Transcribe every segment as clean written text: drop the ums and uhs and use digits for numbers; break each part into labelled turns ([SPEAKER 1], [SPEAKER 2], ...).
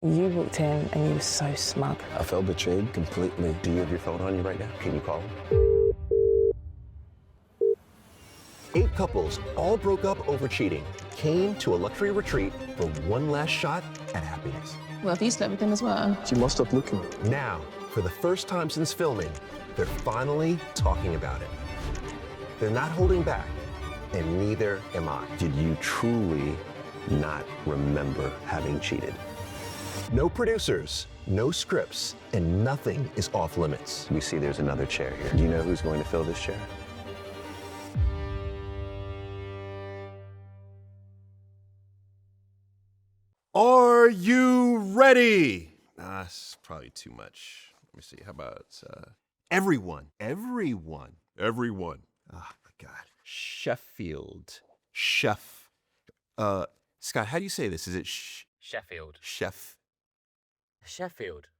[SPEAKER 1] You walked in and you were so smug.
[SPEAKER 2] I felt betrayed completely. Do you have your phone on you right now? Can you call him? 8 couples all broke up over cheating, came to a luxury retreat for one last shot at happiness.
[SPEAKER 3] Well, have you slept with him as well?
[SPEAKER 2] She must stop looking. Now, for the first time since filming, they're finally talking about it. They're not holding back, and neither am I. Did you truly not remember having cheated? No producers, no scripts, and nothing is off limits. We see there's another chair here. Do you know who's going to fill this chair?
[SPEAKER 4] Are you ready? That's probably too much. Let me see. How about everyone? Oh my God. Sheffield. Chef. Scott, how do you say this? Is it
[SPEAKER 5] Sheffield.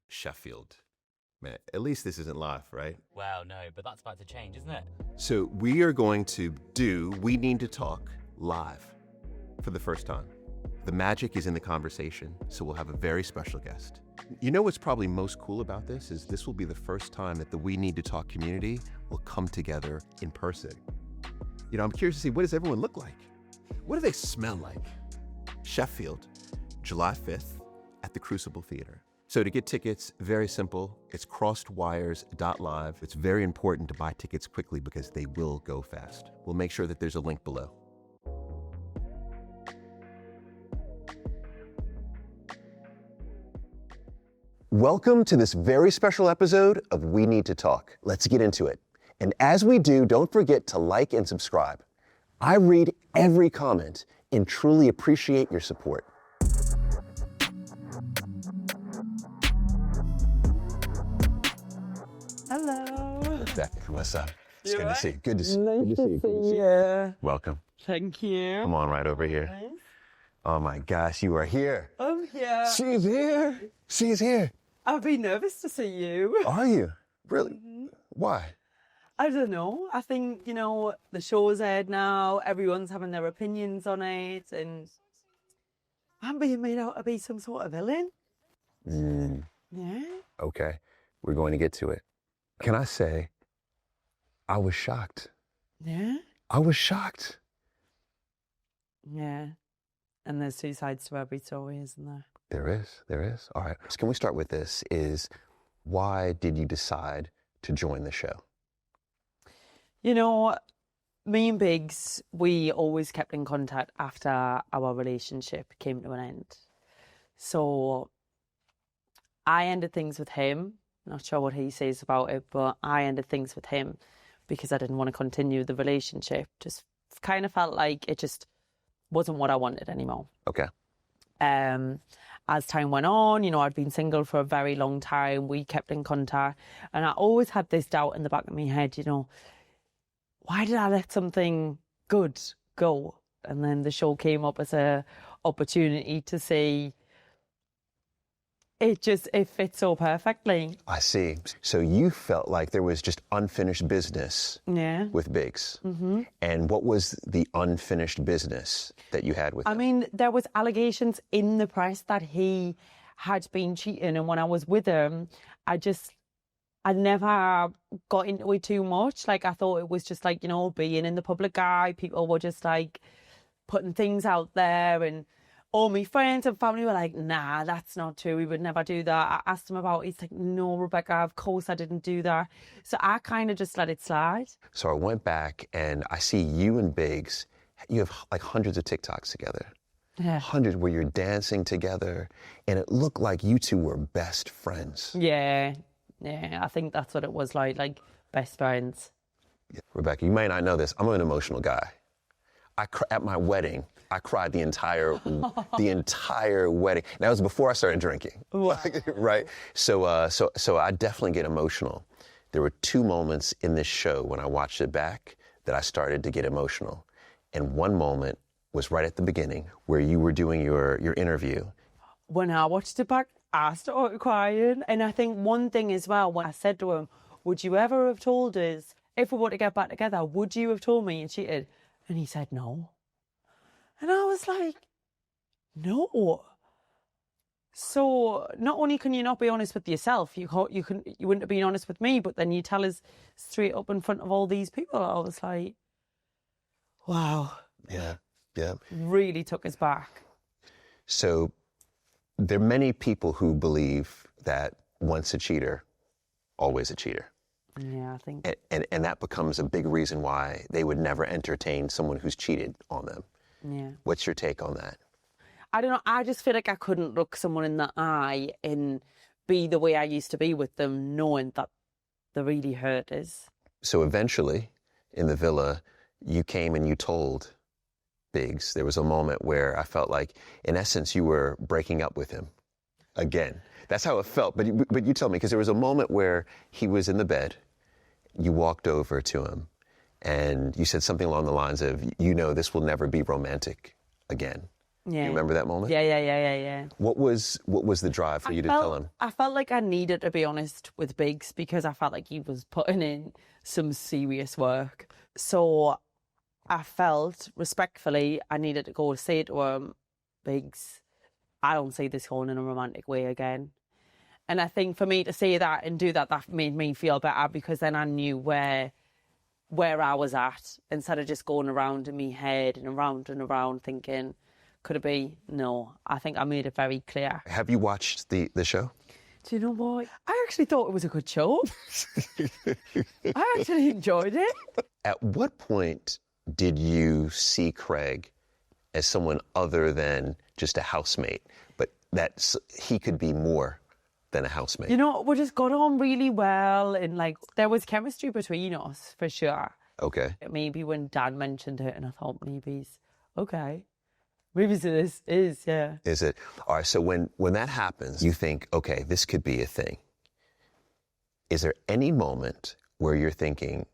[SPEAKER 4] Sheffield. Man, at least this isn't live, right?
[SPEAKER 5] Well, no, but that's about to change, isn't it?
[SPEAKER 4] So we are going to do We Need to Talk live for the first time. The magic is in the conversation, so we'll have a very special guest. You know what's probably most cool about this is this will be the first time that the We Need to Talk community will come together in person. You know, I'm curious to see, what does everyone look like? What do they smell like? Sheffield, July 5th at the Crucible Theater. So to get tickets, very simple. It's crossedwires.live. It's very important to buy tickets quickly because they will go fast. We'll make sure that there's a link below.
[SPEAKER 2] Welcome to this very special episode of We Need to Talk. Let's get into it. And as we do, don't forget to like and subscribe. I read every comment and truly appreciate your support.
[SPEAKER 1] Hello.
[SPEAKER 2] Beck, what's up? It's good to see you.
[SPEAKER 1] Nice to see you.
[SPEAKER 2] Welcome.
[SPEAKER 1] Thank you.
[SPEAKER 2] Come on right over here. Oh my gosh, you are here.
[SPEAKER 1] I'm here.
[SPEAKER 2] She's here. She's here.
[SPEAKER 1] I'd be nervous to see you.
[SPEAKER 2] Are you? Really? Why?
[SPEAKER 1] I don't know. I think, you know, the show's aired now. Everyone's having their opinions on it. And I'm being made out to be some sort of villain. Yeah.
[SPEAKER 2] Okay, we're going to get to it. Can I say, I was shocked.
[SPEAKER 1] Yeah.
[SPEAKER 2] I was shocked.
[SPEAKER 1] Yeah. And there's 2 sides to every story, isn't there?
[SPEAKER 2] There is. All right. So can we start with this? Why did you decide to join the show?
[SPEAKER 1] You know, me and Biggs, we always kept in contact after our relationship came to an end. So I ended things with him. Not sure what he says about it, but I ended things with him because I didn't want to continue the relationship. Just kind of felt like it just wasn't what I wanted anymore.
[SPEAKER 2] Okay.
[SPEAKER 1] As time went on, you know, I'd been single for a very long time. We kept in contact. And I always had this doubt in the back of my head, you know, why did I let something good go? And then the show came up as a opportunity to see it fits so perfectly.
[SPEAKER 2] I see. So you felt like there was just unfinished business with Biggs. Mm-hmm. And what was the unfinished business that you had with him?
[SPEAKER 1] I mean, there was allegations in the press that he had been cheating. And when I was with him, I never got into it too much. Like, I thought it was just like, you know, being in the public eye. People were just like putting things out there, and all my friends and family were like, nah, that's not true. We would never do that. I asked him about it. He's like, no, Rebecca, of course I didn't do that. So I kind of just let it slide.
[SPEAKER 2] So I went back and I see you and Biggs, you have like hundreds of TikToks together.
[SPEAKER 1] Yeah.
[SPEAKER 2] Hundreds where you're dancing together, and it looked like you two were best friends.
[SPEAKER 1] Yeah, I think that's what it was like best friends.
[SPEAKER 2] Rebecca, you may not know this. I'm an emotional guy. At my wedding, I cried the entire wedding. That was before I started drinking.
[SPEAKER 1] Wow.
[SPEAKER 2] Right? So I definitely get emotional. There were 2 moments in this show when I watched it back that I started to get emotional. And one moment was right at the beginning where you were doing your interview.
[SPEAKER 1] When I watched it back, I started crying. And I think one thing as well, when I said to him, would you ever have told us, if we were to get back together, would you have told me you cheated? And he said no. And I was like, no. So not only can you not be honest with yourself, you wouldn't have been honest with me, but then you tell us straight up in front of all these people. I was like, wow.
[SPEAKER 2] Yeah.
[SPEAKER 1] Really took us back.
[SPEAKER 2] So there are many people who believe that once a cheater, always a cheater.
[SPEAKER 1] Yeah, I think.
[SPEAKER 2] And that becomes a big reason why they would never entertain someone who's cheated on them.
[SPEAKER 1] Yeah.
[SPEAKER 2] What's your take on that?
[SPEAKER 1] I don't know. I just feel like I couldn't look someone in the eye and be the way I used to be with them, knowing that the really hurt is.
[SPEAKER 2] So eventually, in the villa, you came and you told Biggs. There was a moment where I felt like, in essence, you were breaking up with him again. That's how it felt. But you tell me, because there was a moment where he was in the bed. You walked over to him, and you said something along the lines of, this will never be romantic again.
[SPEAKER 1] Yeah.
[SPEAKER 2] You remember that moment?
[SPEAKER 1] Yeah.
[SPEAKER 2] What was the drive for you to tell him?
[SPEAKER 1] I felt like I needed to be honest with Biggs because I felt like he was putting in some serious work. So I felt respectfully I needed to go say to him, Biggs, I don't see this going in a romantic way again. And I think for me to say that and do that made me feel better because then I knew where I was at instead of just going around in my head and around thinking, could it be? No, I think I made it very clear.
[SPEAKER 2] Have you watched the show?
[SPEAKER 1] Do you know what? I actually thought it was a good show. I actually enjoyed it.
[SPEAKER 2] At what point did you see Craig as someone other than just a housemate, but that he could be more than a housemate?
[SPEAKER 1] We just got on really well and there was chemistry between us for sure.
[SPEAKER 2] Okay.
[SPEAKER 1] Maybe when Dan mentioned it and I thought maybe okay. Maybe this is, yeah.
[SPEAKER 2] Is it? All right, so when that happens, you think, okay, this could be a thing. Is there any moment where you're thinking,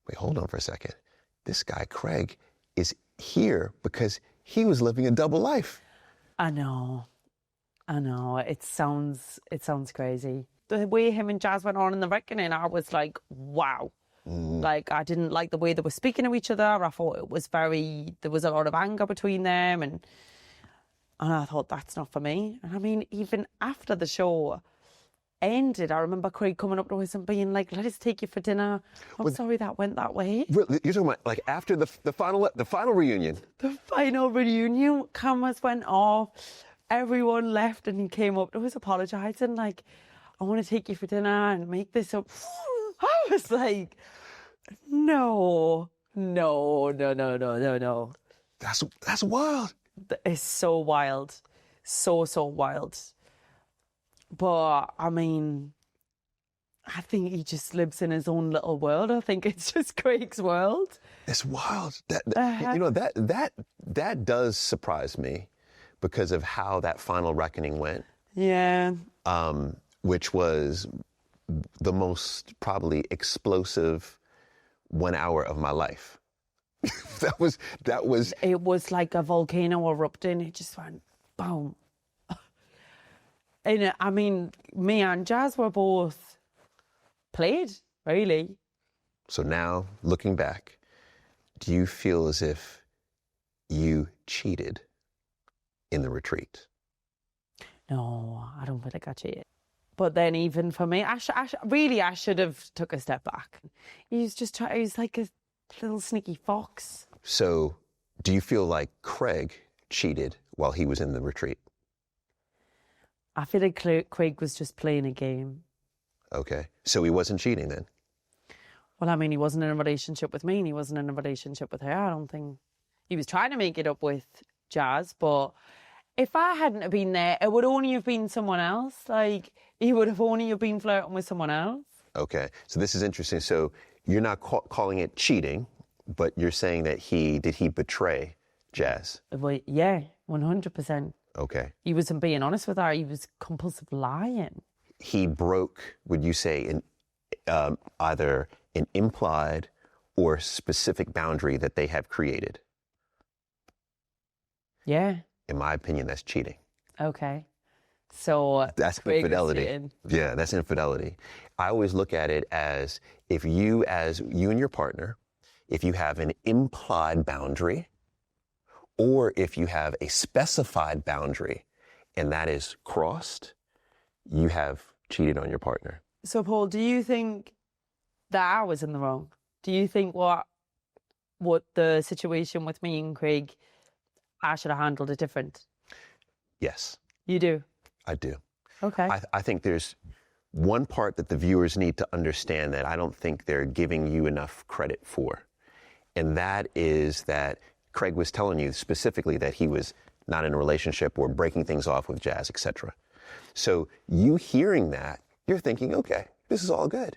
[SPEAKER 2] wait, hold on for a second. This guy, Craig, is here because he was living a double life.
[SPEAKER 1] I know. It sounds crazy. The way him and Jazz went on in the reckoning, I was like, wow. I didn't like the way they were speaking to each other. I thought there was a lot of anger between them. And I thought, that's not for me. And I mean, even after the show ended, I remember Craig coming up to us and being like, let us take you for dinner. I'm sorry that went that way.
[SPEAKER 2] You're talking about after the final reunion.
[SPEAKER 1] The final reunion, cameras went off. Everyone left and he came up to us apologising, I want to take you for dinner and make this up. I was like, no.
[SPEAKER 2] That's wild.
[SPEAKER 1] It's so wild. So wild. But, I mean, I think he just lives in his own little world. I think it's just Craig's world.
[SPEAKER 2] It's wild. That does surprise me because of how that final reckoning went.
[SPEAKER 1] Yeah.
[SPEAKER 2] Which was the most probably explosive 1 hour of my life. That was.
[SPEAKER 1] It was like a volcano erupting. It just went boom. And I mean, me and Jazz were both played, really.
[SPEAKER 2] So now, looking back, do you feel as if you cheated in the retreat?
[SPEAKER 1] No, I don't feel like I cheated. But then even for me, I should have took a step back. He was like a little sneaky fox.
[SPEAKER 2] So do you feel like Craig cheated while he was in the retreat?
[SPEAKER 1] I feel like Craig was just playing a game.
[SPEAKER 2] Okay. So he wasn't cheating then?
[SPEAKER 1] Well, I mean, he wasn't in a relationship with me and he wasn't in a relationship with her. I don't think he was trying to make it up with Jazz, but if I hadn't have been there, it would only have been someone else. He would have only been flirting with someone else.
[SPEAKER 2] Okay. So this is interesting. So you're not calling it cheating, but you're saying that did he betray Jazz?
[SPEAKER 1] Well, yeah, 100%.
[SPEAKER 2] Okay.
[SPEAKER 1] He wasn't being honest with her. He was compulsive lying.
[SPEAKER 2] He broke, would you say, either an implied or specific boundary that they have created?
[SPEAKER 1] Yeah.
[SPEAKER 2] In my opinion, that's cheating.
[SPEAKER 1] Okay. So
[SPEAKER 2] that's infidelity. Yeah, that's infidelity. I always look at it as you and your partner, if you have an implied boundary or if you have a specified boundary and that is crossed, you have cheated on your partner.
[SPEAKER 1] So, Paul, do you think that I was in the wrong? Do you think what the situation with me and Craig, I should have handled it different?
[SPEAKER 2] Yes,
[SPEAKER 1] You do?
[SPEAKER 2] I do.
[SPEAKER 1] Okay.
[SPEAKER 2] I think there's one part that the viewers need to understand that I don't think they're giving you enough credit for. And that is that Craig was telling you specifically that he was not in a relationship or breaking things off with Jazz, etc. So you hearing that, you're thinking, okay, this is all good.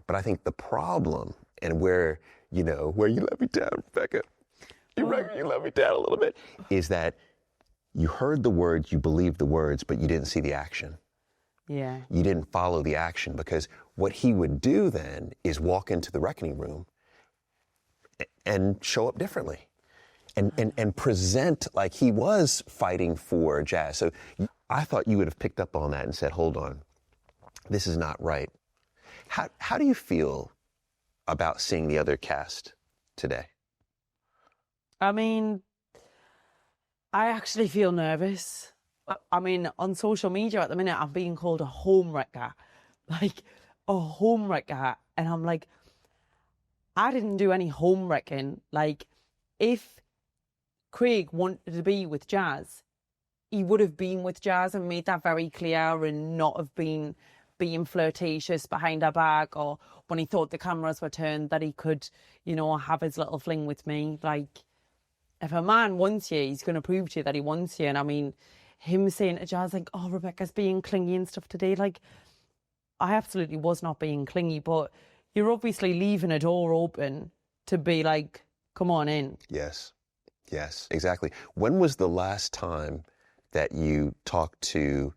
[SPEAKER 2] But I think the problem and where you let me down, Rebecca, you let me down a little bit, is that you heard the words, you believed the words, but you didn't see the action.
[SPEAKER 1] Yeah.
[SPEAKER 2] You didn't follow the action, because what he would do then is walk into the reckoning room and show up differently and present like he was fighting for Jazz. So I thought you would have picked up on that and said, hold on, this is not right. How do you feel about seeing the other cast today?
[SPEAKER 1] I mean, I actually feel nervous. I mean, on social media at the minute, I'm being called a home wrecker. Like, a home wrecker. And I'm like, I didn't do any home wrecking. Like, if Craig wanted to be with Jazz, he would have been with Jazz and made that very clear, and not have been being flirtatious behind her back, or when he thought the cameras were turned that he could, have his little fling with me. Like, if a man wants you, he's going to prove to you that he wants you. And I mean, him saying to Jazz, like, oh, Rebecca's being clingy and stuff today. Like, I absolutely was not being clingy, but you're obviously leaving a door open to be like, come on in.
[SPEAKER 2] Yes, exactly. When was the last time that you talked to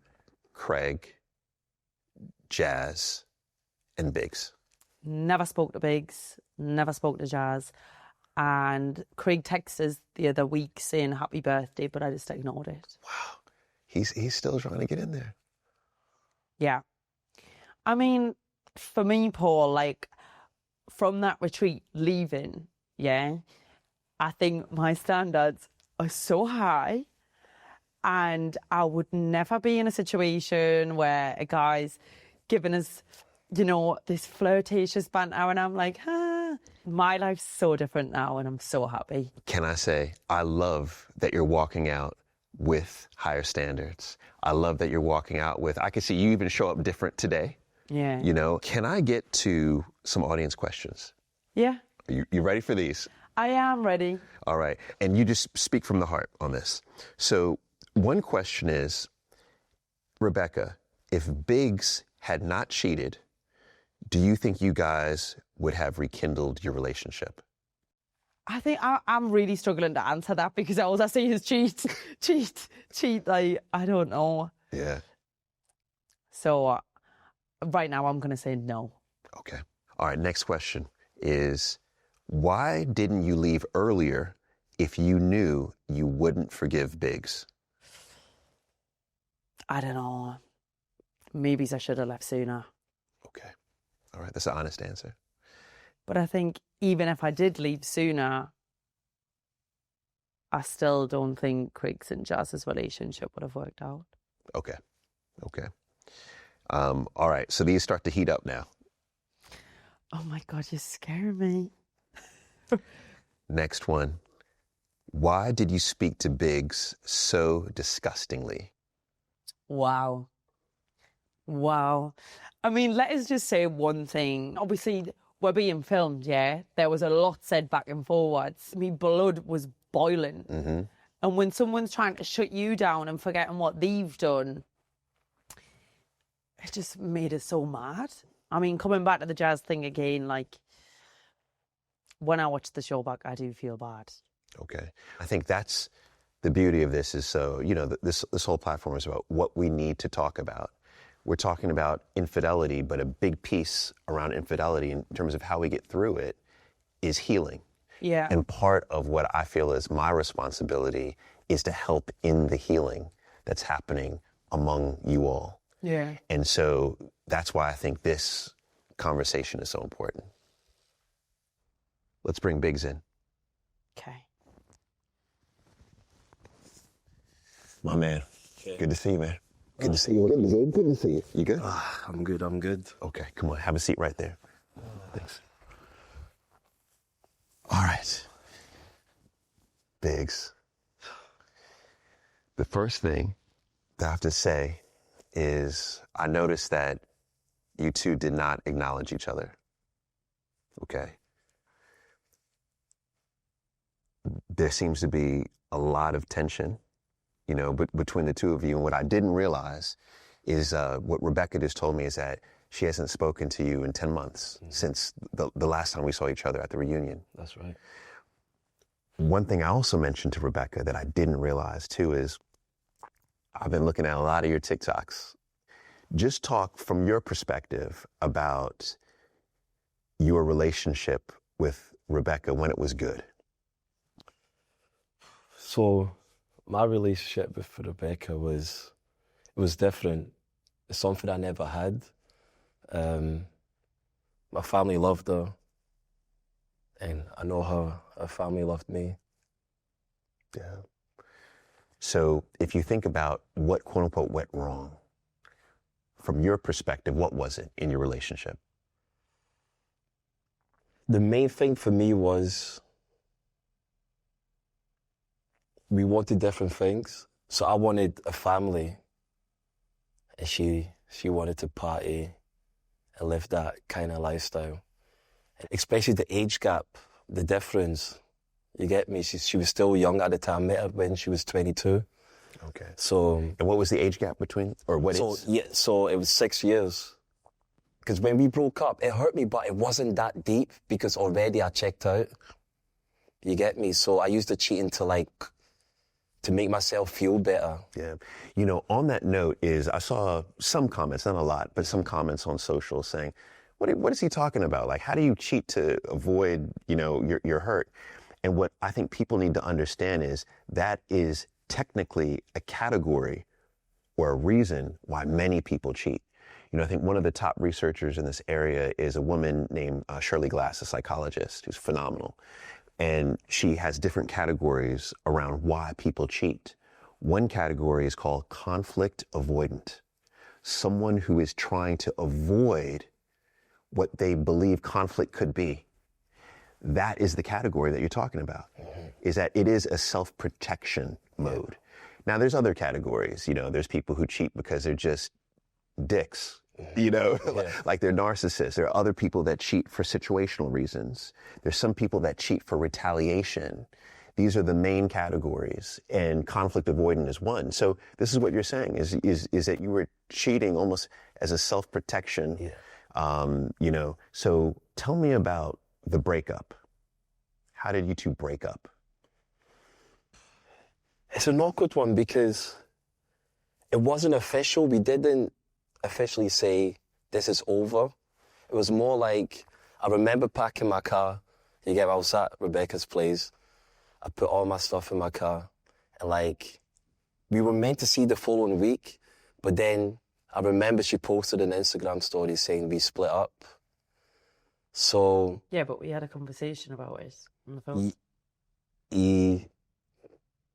[SPEAKER 2] Craig, Jazz, and Biggs?
[SPEAKER 1] Never spoke to Biggs, never spoke to Jazz. And Craig texted us the other week saying happy birthday, but I just ignored it.
[SPEAKER 2] Wow. He's still trying to get in there.
[SPEAKER 1] Yeah. I mean, for me, Paul, like, from that retreat leaving, yeah, I think my standards are so high, and I would never be in a situation where a guy's giving us, this flirtatious banter, and I'm like, my life's so different now, and I'm so happy. Can
[SPEAKER 2] I say, I love that you're walking out with higher standards. I love that you're walking out with, I can see you even show up different today.
[SPEAKER 1] Yeah.
[SPEAKER 2] Can I get to some audience questions?
[SPEAKER 1] Yeah.
[SPEAKER 2] You ready for these?
[SPEAKER 1] I am ready.
[SPEAKER 2] All right. And you just speak from the heart on this. So one question is, Rebecca, if Biggs had not cheated, do you think you guys would have rekindled your relationship?
[SPEAKER 1] I think I'm really struggling to answer that, because all I see is cheat. Like, I don't know.
[SPEAKER 2] Yeah.
[SPEAKER 1] So right now I'm going to say no.
[SPEAKER 2] Okay. All right. Next question is, why didn't you leave earlier if you knew you wouldn't forgive Biggs?
[SPEAKER 1] I don't know. Maybe I should have left sooner.
[SPEAKER 2] Okay. All right. That's an honest answer.
[SPEAKER 1] But I think even if I did leave sooner, I still don't think Craig's and Jazz's relationship would have worked out.
[SPEAKER 2] Okay. All right. So these start to heat up now.
[SPEAKER 1] Oh my God, you scare me.
[SPEAKER 2] Next one. Why did you speak to Biggs so disgustingly?
[SPEAKER 1] Wow. I mean, let us just say one thing. Obviously, we're being filmed, yeah? There was a lot said back and forwards. My blood was boiling.
[SPEAKER 2] Mm-hmm.
[SPEAKER 1] And when someone's trying to shut you down and forgetting what they've done, it just made us so mad. I mean, coming back to the Jazz thing again, like, when I watch the show back, I do feel bad.
[SPEAKER 2] Okay. I think that's the beauty of this, is so, this whole platform is about what we need to talk about. We're talking about infidelity, but a big piece around infidelity in terms of how we get through it is healing.
[SPEAKER 1] Yeah.
[SPEAKER 2] And part of what I feel is my responsibility is to help in the healing that's happening among you all.
[SPEAKER 1] Yeah.
[SPEAKER 2] And so that's why I think this conversation is so important. Let's bring Biggs in.
[SPEAKER 1] Okay.
[SPEAKER 2] My man. Good to see you, man. Good to see you. Good to see you. You good?
[SPEAKER 3] I'm good.
[SPEAKER 2] Okay, come on. Have a seat right there. Thanks. All right. Biggs. The first thing that I have to say is I noticed that you two did not acknowledge each other. Okay? There seems to be a lot of tension, between the two of you. And what I didn't realize is what Rebecca just told me is that she hasn't spoken to you in 10 months since the last time we saw each other at the reunion.
[SPEAKER 3] That's right.
[SPEAKER 2] One thing I also mentioned to Rebecca that I didn't realize too is I've been looking at a lot of your TikToks. Just talk from your perspective about your relationship with Rebecca when it was good.
[SPEAKER 3] So my relationship with Rebecca was different. It's something I never had. My family loved her, and I know her family loved me.
[SPEAKER 2] Yeah. So if you think about what quote unquote went wrong, from your perspective, what was it in your relationship?
[SPEAKER 3] The main thing for me was we wanted different things. So I wanted a family, and she wanted to party and live that kind of lifestyle. Especially the age gap, the difference. You get me? She was still young at the time. I met her when she was 22.
[SPEAKER 2] Okay.
[SPEAKER 3] So.
[SPEAKER 2] And what was the age gap between, or what is?
[SPEAKER 3] Yeah, so it was 6 years. Because when we broke up, it hurt me, but it wasn't that deep because already I checked out. You get me? So I used the cheating to make myself feel better.
[SPEAKER 2] Yeah. On that note I saw some comments, not a lot, but some comments on social saying, what is he talking about? Like, how do you cheat to avoid, your hurt? And what I think people need to understand is that is technically a category or a reason why many people cheat. I think one of the top researchers in this area is a woman named Shirley Glass, a psychologist who's phenomenal. And she has different categories around why people cheat. One category is called conflict avoidant. Someone who is trying to avoid what they believe conflict could be. That is the category that you're talking about, is that it is a self-protection mode. Now, there's other categories. There's people who cheat because they're just dicks, like they're narcissists. There are other people that cheat for situational reasons. There's some people that cheat for retaliation. These are the main categories, and conflict avoidant is one. So this is what you're saying, is that you were cheating almost as a self-protection. Yeah. So tell me about the breakup. How did you two break up?
[SPEAKER 3] It's an awkward one because it wasn't official. We didn't officially say this is over. It was more like, I remember packing my car. I was at Rebecca's place. I put all my stuff in my car, and we were meant to see the following week, but then I remember she posted an Instagram story saying we split up. So
[SPEAKER 1] Yeah, but we had a conversation about it on the phone.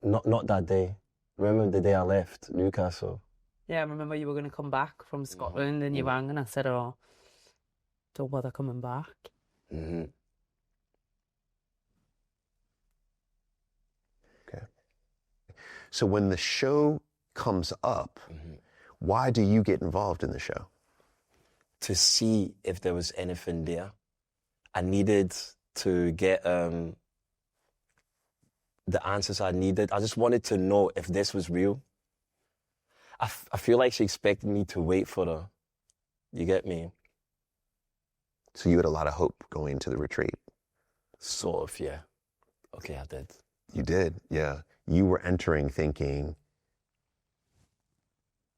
[SPEAKER 3] Not that day. Remember the day I left Newcastle?
[SPEAKER 1] Yeah, I remember you were going to come back from Scotland and you rang and I said, don't bother coming back.
[SPEAKER 3] Mm-hmm.
[SPEAKER 2] Okay. So when the show comes up, why do you get involved in the show?
[SPEAKER 3] To see if there was anything there. I needed to get the answers I needed. I just wanted to know if this was real. I feel like she expected me to wait for her. You get me?
[SPEAKER 2] So you had a lot of hope going into the retreat?
[SPEAKER 3] Sort of, yeah. Okay, I did.
[SPEAKER 2] You did, yeah. You were entering thinking,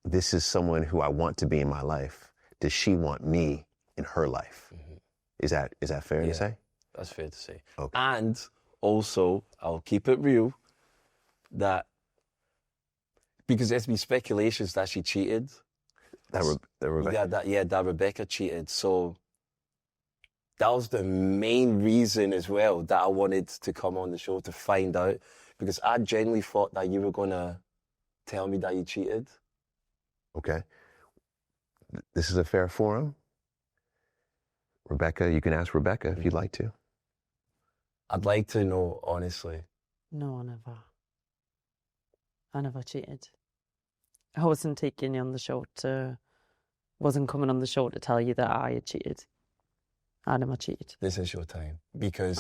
[SPEAKER 2] this is someone who I want to be in my life. Does she want me in her life? Is that fair to say?
[SPEAKER 3] That's fair to say.
[SPEAKER 2] Okay.
[SPEAKER 3] And also, I'll keep it real, that because there's been speculations that she cheated.
[SPEAKER 2] That Rebecca?
[SPEAKER 3] That Rebecca cheated. So that was the main reason as well that I wanted to come on the show to find out, because I genuinely thought that you were gonna tell me that you cheated.
[SPEAKER 2] Okay. This is a fair forum. Rebecca, you can ask Rebecca if you'd like to.
[SPEAKER 3] I'd like to know, honestly.
[SPEAKER 1] No, I never. I never cheated. I wasn't taking you on the show wasn't coming on the show to tell you that I had cheated. I never cheated.
[SPEAKER 3] This is your time. Because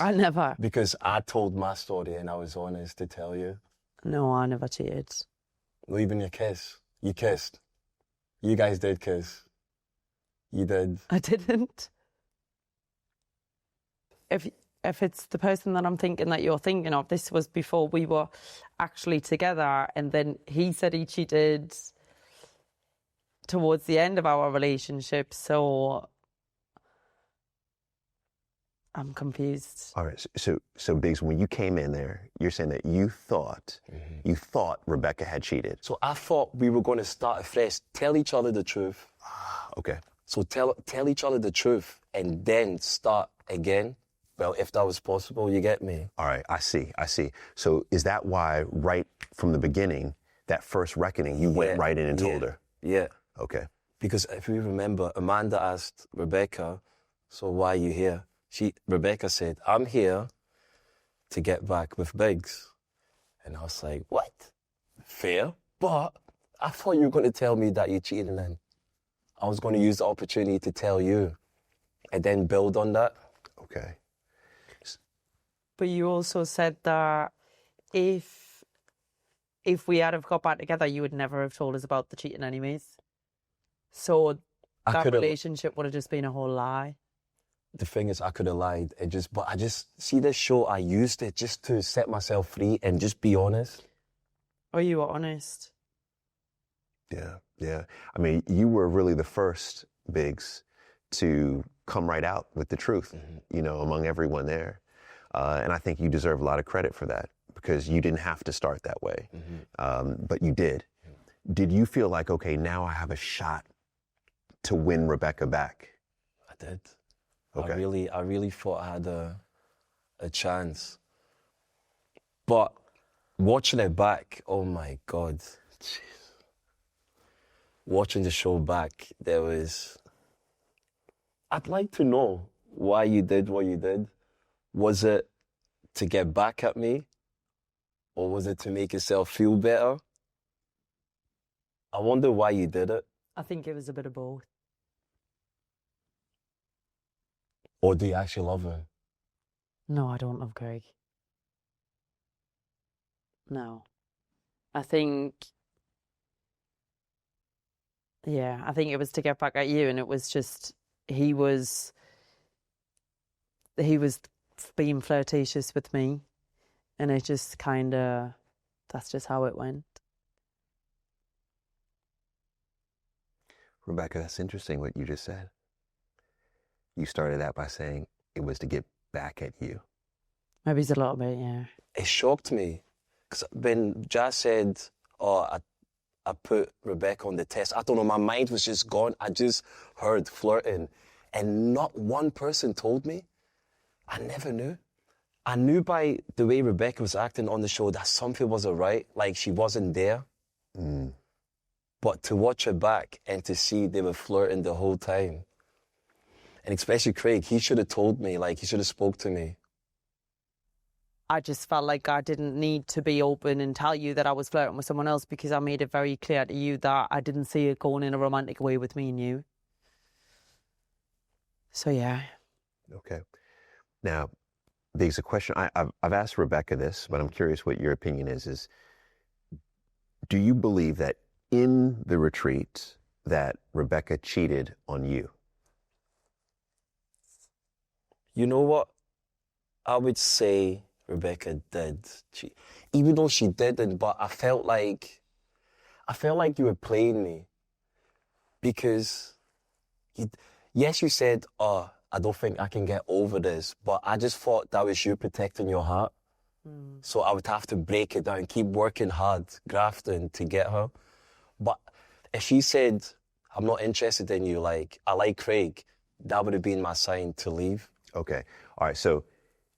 [SPEAKER 3] I told my story and I was honest to tell you.
[SPEAKER 1] No, I never cheated.
[SPEAKER 3] Not even your kiss. You kissed. You guys did kiss. You did.
[SPEAKER 1] I didn't. If it's the person that I'm thinking that you're thinking of, this was before we were actually together, and then he said he cheated towards the end of our relationship, so I'm confused.
[SPEAKER 2] All right, so Biggs, when you came in there, you're saying that you thought Rebecca had cheated.
[SPEAKER 3] So I thought we were going to start afresh, tell each other the truth.
[SPEAKER 2] Okay.
[SPEAKER 3] So tell each other the truth and then start again. Well, if that was possible, you get me.
[SPEAKER 2] All right, I see. So is that why right from the beginning, that first reckoning, you went right in and told her?
[SPEAKER 3] Yeah.
[SPEAKER 2] Okay.
[SPEAKER 3] Because if you remember, Amanda asked Rebecca, so why are you here? Rebecca said, I'm here to get back with Biggs. And I was like, what? Fair, but I thought you were going to tell me that you cheated, and then I was going to use the opportunity to tell you and then build on that.
[SPEAKER 2] Okay.
[SPEAKER 1] But you also said that if we had have got back together, you would never have told us about the cheating anyways. So that relationship would have just been a whole lie.
[SPEAKER 3] The thing is, I could have lied. But I just see this show. I used it just to set myself free and just be honest.
[SPEAKER 1] Oh, you were honest.
[SPEAKER 2] Yeah. I mean, you were really the first, Biggs, to come right out with the truth, among everyone there. And I think you deserve a lot of credit for that because you didn't have to start that way, but you did. Did you feel like, okay, now I have a shot to win Rebecca back?
[SPEAKER 3] I did.
[SPEAKER 2] Okay.
[SPEAKER 3] I really thought I had a chance. But watching it back, oh my God. Jeez. Watching the show back, I'd like to know why you did what you did. Was it to get back at me? Or was it to make yourself feel better? I wonder why you did it.
[SPEAKER 1] I think it was a bit of both.
[SPEAKER 3] Or do you actually love her?
[SPEAKER 1] No, I don't love Craig. No. I think it was to get back at you, and it was just, he was being flirtatious with me, and it just that's just how it went.
[SPEAKER 2] Rebecca, that's interesting what you just said. You started that by saying it was to get back at you.
[SPEAKER 1] Maybe it's a little bit, yeah.
[SPEAKER 3] It shocked me. Because when Jazz said, I put Rebecca on the test, I don't know, my mind was just gone. I just heard flirting. And not one person told me. I never knew. I knew by the way Rebecca was acting on the show that something wasn't right, like she wasn't there. But to watch her back and to see they were flirting the whole time. And especially Craig, he should have told me, he should have spoke to me.
[SPEAKER 1] I just felt like I didn't need to be open and tell you that I was flirting with someone else because I made it very clear to you that I didn't see it going in a romantic way with me and you. So, yeah.
[SPEAKER 2] Okay. Now, there's a question. I've asked Rebecca this, but I'm curious what your opinion is do you believe that in the retreat that Rebecca cheated on you?
[SPEAKER 3] You know what? I would say Rebecca did cheat. Even though she didn't, but I felt like you were playing me. Because, yes, you said, I don't think I can get over this, but I just thought that was you protecting your heart. So I would have to break it down, keep working hard, grafting to get her. But if she said, I'm not interested in you, I like Craig, that would have been my sign to leave.
[SPEAKER 2] Okay. All right. So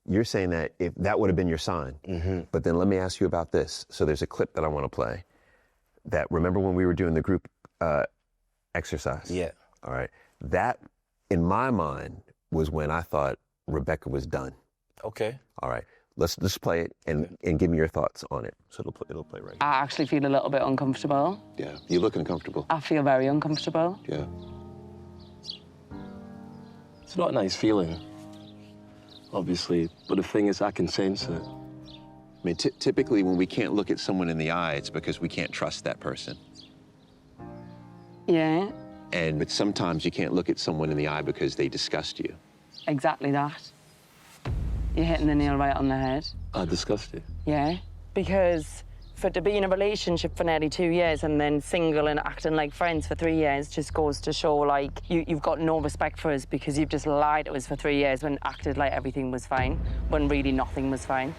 [SPEAKER 2] you're saying that if that would have been your sign, but then let me ask you about this. So there's a clip that I want to play. that, remember when we were doing the group exercise?
[SPEAKER 3] Yeah.
[SPEAKER 2] All right. That, in my mind, was when I thought Rebecca was done.
[SPEAKER 3] Okay.
[SPEAKER 2] All right. Let's play it and give me your thoughts on it. So it'll play right now.
[SPEAKER 6] I actually feel a little bit uncomfortable.
[SPEAKER 2] Yeah. You look uncomfortable.
[SPEAKER 6] I feel very uncomfortable.
[SPEAKER 2] Yeah.
[SPEAKER 3] It's not a nice feeling, obviously, but the thing is I can sense it.
[SPEAKER 4] I mean, typically when we can't look at someone in the eye, it's because we can't trust that person.
[SPEAKER 6] Yeah,
[SPEAKER 4] But sometimes you can't look at someone in the eye because they disgust you.
[SPEAKER 6] exactly that. You're hitting the nail right on the head.
[SPEAKER 3] I discussed it.
[SPEAKER 6] Yeah, because to be in a relationship for nearly 2 years and then single and acting like friends for 3 years just goes to show, like, you've got no respect for us because you've just lied to us for 3 years and acted like everything was fine when really nothing was fine.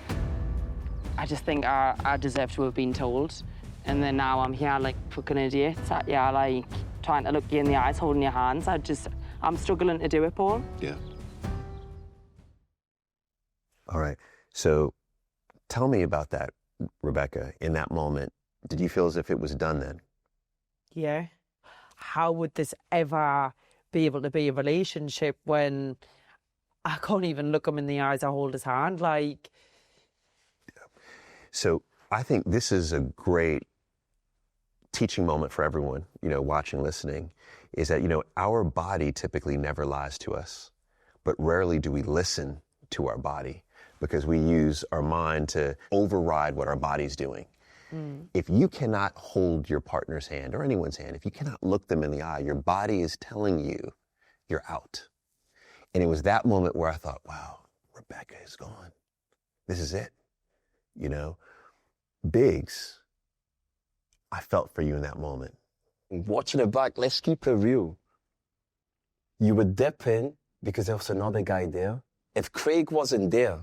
[SPEAKER 6] I just think I deserve to have been told. And then now I'm here like fucking idiot, sat here like trying to look you in the eyes, holding your hands. I'm struggling to do it, Paul.
[SPEAKER 4] Yeah.
[SPEAKER 2] All right. So tell me about that, Rebecca. In that moment, did you feel as if it was done then?
[SPEAKER 1] Yeah. How would this ever be able to be a relationship when I can't even look him in the eyes or hold his hand? Like,
[SPEAKER 2] So I think this is a great teaching moment for everyone, watching, listening, is that, our body typically never lies to us, but rarely do we listen to our body because we use our mind to override what our body's doing. If you cannot hold your partner's hand or anyone's hand, if you cannot look them in the eye, your body is telling you you're out. And it was that moment where I thought, wow, Rebecca is gone. This is it. Biggs, I felt for you in that moment.
[SPEAKER 3] Watching it back, let's keep it real. You were dipping because there was another guy there. If Craig wasn't there,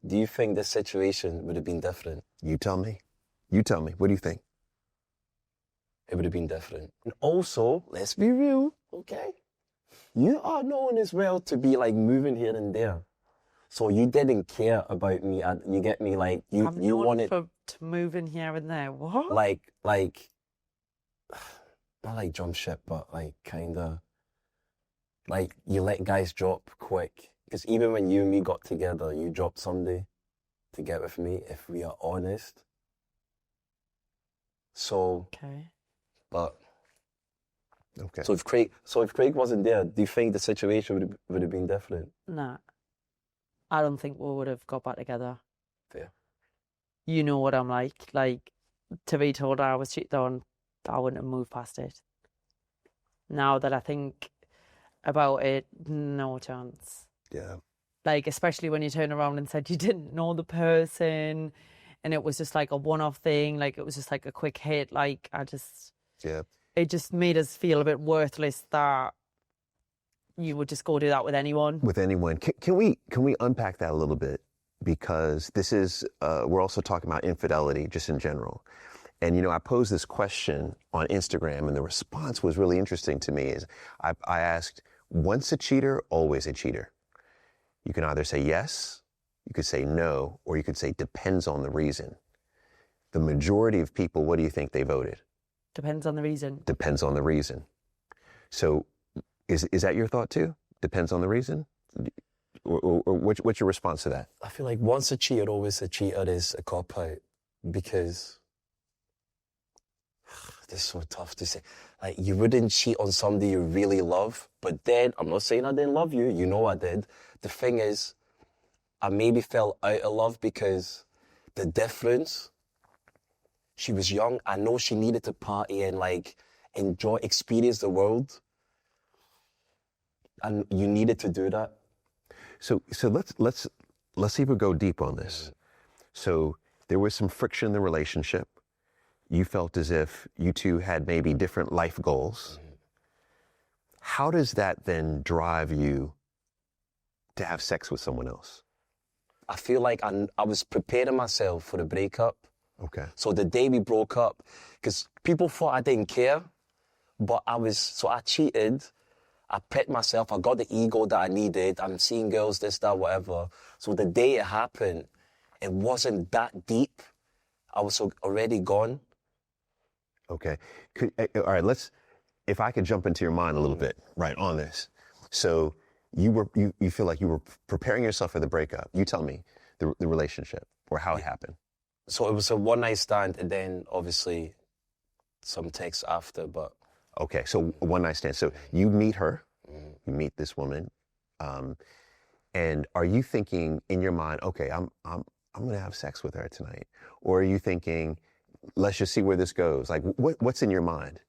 [SPEAKER 3] do you think this situation would have been different?
[SPEAKER 2] You tell me. You tell me. What do you think?
[SPEAKER 3] It would have been different. And also, let's be real, okay? You are known as well to be like moving here and there. So you didn't care about me. You get me? Like you wanted
[SPEAKER 1] to move in here and there. What?
[SPEAKER 3] like not like jump ship, but like kind of like you let guys drop quick. Because even when you and me got together, you dropped somebody to get with me. If we are honest. So,
[SPEAKER 1] Okay.
[SPEAKER 3] but
[SPEAKER 2] Okay.
[SPEAKER 3] so if Craig wasn't there, do you think the situation would have been different?
[SPEAKER 1] Nah. I don't think we would have got back together.
[SPEAKER 3] Fair.
[SPEAKER 1] You know what I'm like. Like, to be told I was cheated on, I wouldn't have moved past it. Now that I think about it, no chance.
[SPEAKER 2] Yeah.
[SPEAKER 1] Like, especially when you turn around and said you didn't know the person and it was just like a one-off thing, like it was just like a quick hit. Like,
[SPEAKER 2] Yeah.
[SPEAKER 1] it just made us feel a bit worthless that you would just go do that with anyone.
[SPEAKER 2] With anyone. Can we unpack that a little bit? Because this is, we're also talking about infidelity just in general. And, I posed this question on Instagram and the response was really interesting to me is I asked, once a cheater, always a cheater? You can either say yes, you could say no, or you could say depends on the reason. The majority of people, what do you think they voted?
[SPEAKER 1] Depends on the reason.
[SPEAKER 2] Depends on the reason. So is that your thought too? Depends on the reason? Or what's your response to that?
[SPEAKER 3] I feel like once a cheater, always a cheater is a cop-out because this is so tough to say. Like, you wouldn't cheat on somebody you really love, but then, I'm not saying I didn't love you, you know I did. The thing is, I maybe fell out of love because the difference, she was young, I know she needed to party and like enjoy, experience the world. And you needed to do that.
[SPEAKER 2] So let's see if we go deep on this. So there was some friction in the relationship. You felt as if you two had maybe different life goals. How does that then drive you to have sex with someone else?
[SPEAKER 3] I feel like I was preparing myself for the breakup.
[SPEAKER 2] Okay.
[SPEAKER 3] So the day we broke up, because people thought I didn't care, but I cheated. I prepped myself. I got the ego that I needed. I'm seeing girls, this, that, whatever. So the day it happened, it wasn't that deep. I was already gone.
[SPEAKER 2] Okay. All right, if I could jump into your mind a little bit, right, on this. So you feel like you were preparing yourself for the breakup. You tell me the relationship or how it happened.
[SPEAKER 3] So it was a one night stand, and then obviously some texts after, but.
[SPEAKER 2] Okay, so one night stand. So you meet her, you meet this woman, and are you thinking in your mind, okay, I'm gonna have sex with her tonight? Or are you thinking, let's just see where this goes? Like, what's in your mind?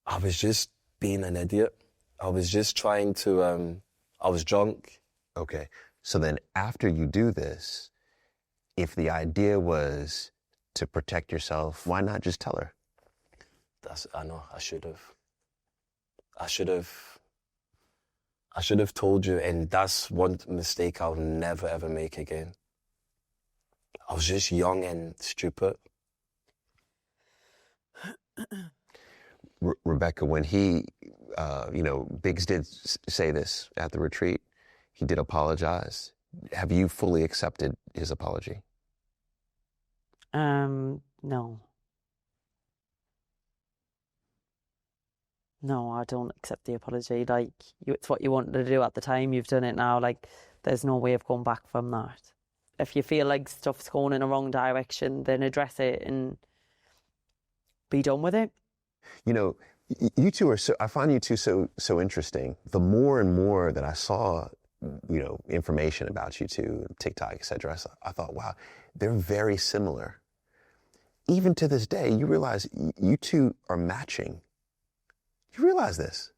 [SPEAKER 3] I was just being an idiot. I was just trying to, I was drunk.
[SPEAKER 2] Okay, so then after you do this, if the idea was to protect yourself, why not just tell her?
[SPEAKER 3] I know, I should have told you, and that's one mistake I'll never ever make again. I was just young and stupid.
[SPEAKER 2] Rebecca, when he, Biggs did say this at the retreat, he did apologize. Have you fully accepted his apology?
[SPEAKER 1] No. No, I don't accept the apology. Like, it's what you wanted to do at the time. You've done it now. Like, there's no way of going back from that. If you feel like stuff's going in a wrong direction, then address it and be done with it.
[SPEAKER 2] You know, you two I find you two so interesting. The more and more that I saw, information about you two, TikTok, et cetera, I thought, wow, they're very similar. Even to this day, you realize you two are matching. You realize this?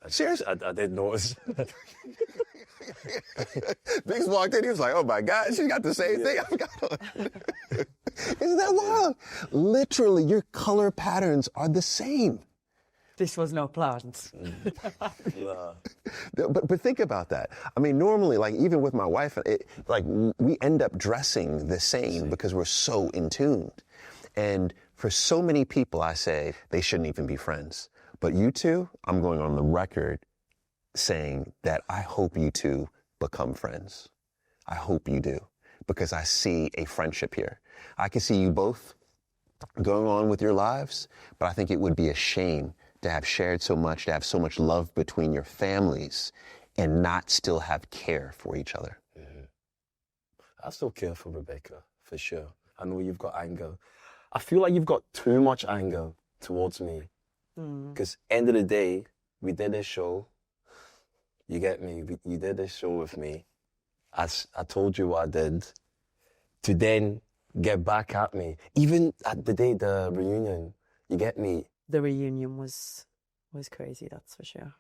[SPEAKER 2] Seriously?
[SPEAKER 3] I didn't notice.
[SPEAKER 2] Biggs walked in, he was like, oh my God, she got the same thing I've got on. Isn't that wild? Literally, your color patterns are the same.
[SPEAKER 1] This was no plans.
[SPEAKER 2] But think about that. I mean, normally, like even with my wife, we end up dressing the same because we're so in tune. And for so many people, I say they shouldn't even be friends. But you two, I'm going on the record saying that I hope you two become friends. I hope you do, because I see a friendship here. I can see you both going on with your lives, but I think it would be a shame to have shared so much, to have so much love between your families and not still have care for each other.
[SPEAKER 3] Mm-hmm. I still care for Rebecca, for sure. I know you've got anger. I feel like you've got too much anger towards me. Because end of the day, we did this show. You get me? You did this show with me. I told you what I did. To then get back at me. Even at the reunion. You get me?
[SPEAKER 1] The reunion was crazy, that's for sure.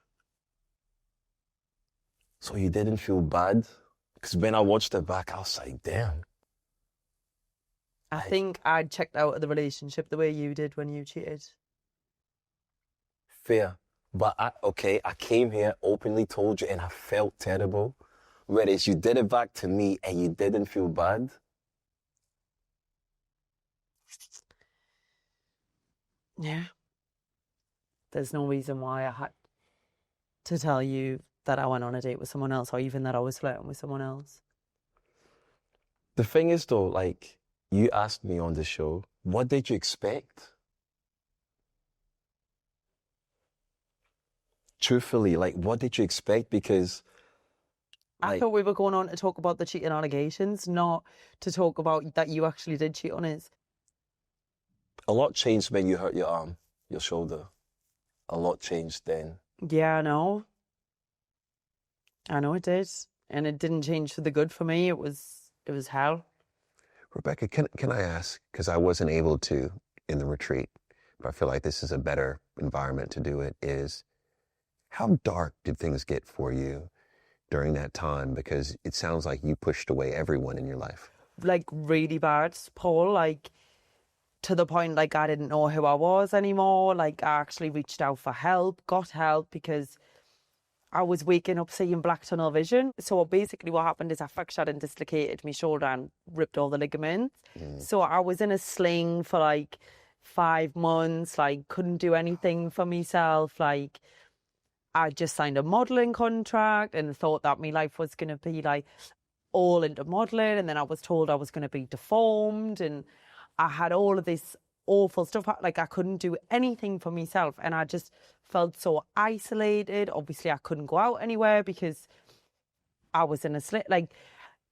[SPEAKER 3] So you didn't feel bad? Because when I watched it back, I was like, damn.
[SPEAKER 1] I think I'd checked out of the relationship the way you did when you cheated.
[SPEAKER 3] Fair. But I came here, openly told you, and I felt terrible. Whereas you did it back to me and you didn't feel bad.
[SPEAKER 1] Yeah. There's no reason why I had to tell you that I went on a date with someone else or even that I was flirting with someone else.
[SPEAKER 3] The thing is though, like, you asked me on the show, what did you expect? Truthfully, like, what did you expect? Because
[SPEAKER 1] I thought we were going on to talk about the cheating allegations, not to talk about that you actually did cheat on us.
[SPEAKER 3] A lot changed when you hurt your arm, your shoulder. A lot changed then.
[SPEAKER 1] Yeah, I know. I know it did. And it didn't change for the good for me. It was hell.
[SPEAKER 2] Rebecca, can I ask, because I wasn't able to in the retreat, but I feel like this is a better environment to do it, is how dark did things get for you during that time? Because it sounds like you pushed away everyone in your life. Like
[SPEAKER 1] really bad, Paul, like to the point like I didn't know who I was anymore. Like I actually reached out for help, got help because I was waking up seeing black tunnel vision. So basically what happened is I fractured and dislocated my shoulder and ripped all the ligaments. So I was in a sling for like 5 months, like couldn't do anything for myself. Like I just signed a modelling contract and thought that my life was going to be like all into modelling. And then I was told I was going to be deformed. And I had all of this awful stuff. Like, I couldn't do anything for myself, and I just felt so isolated. Obviously, I couldn't go out anywhere because I was in a slit. Like,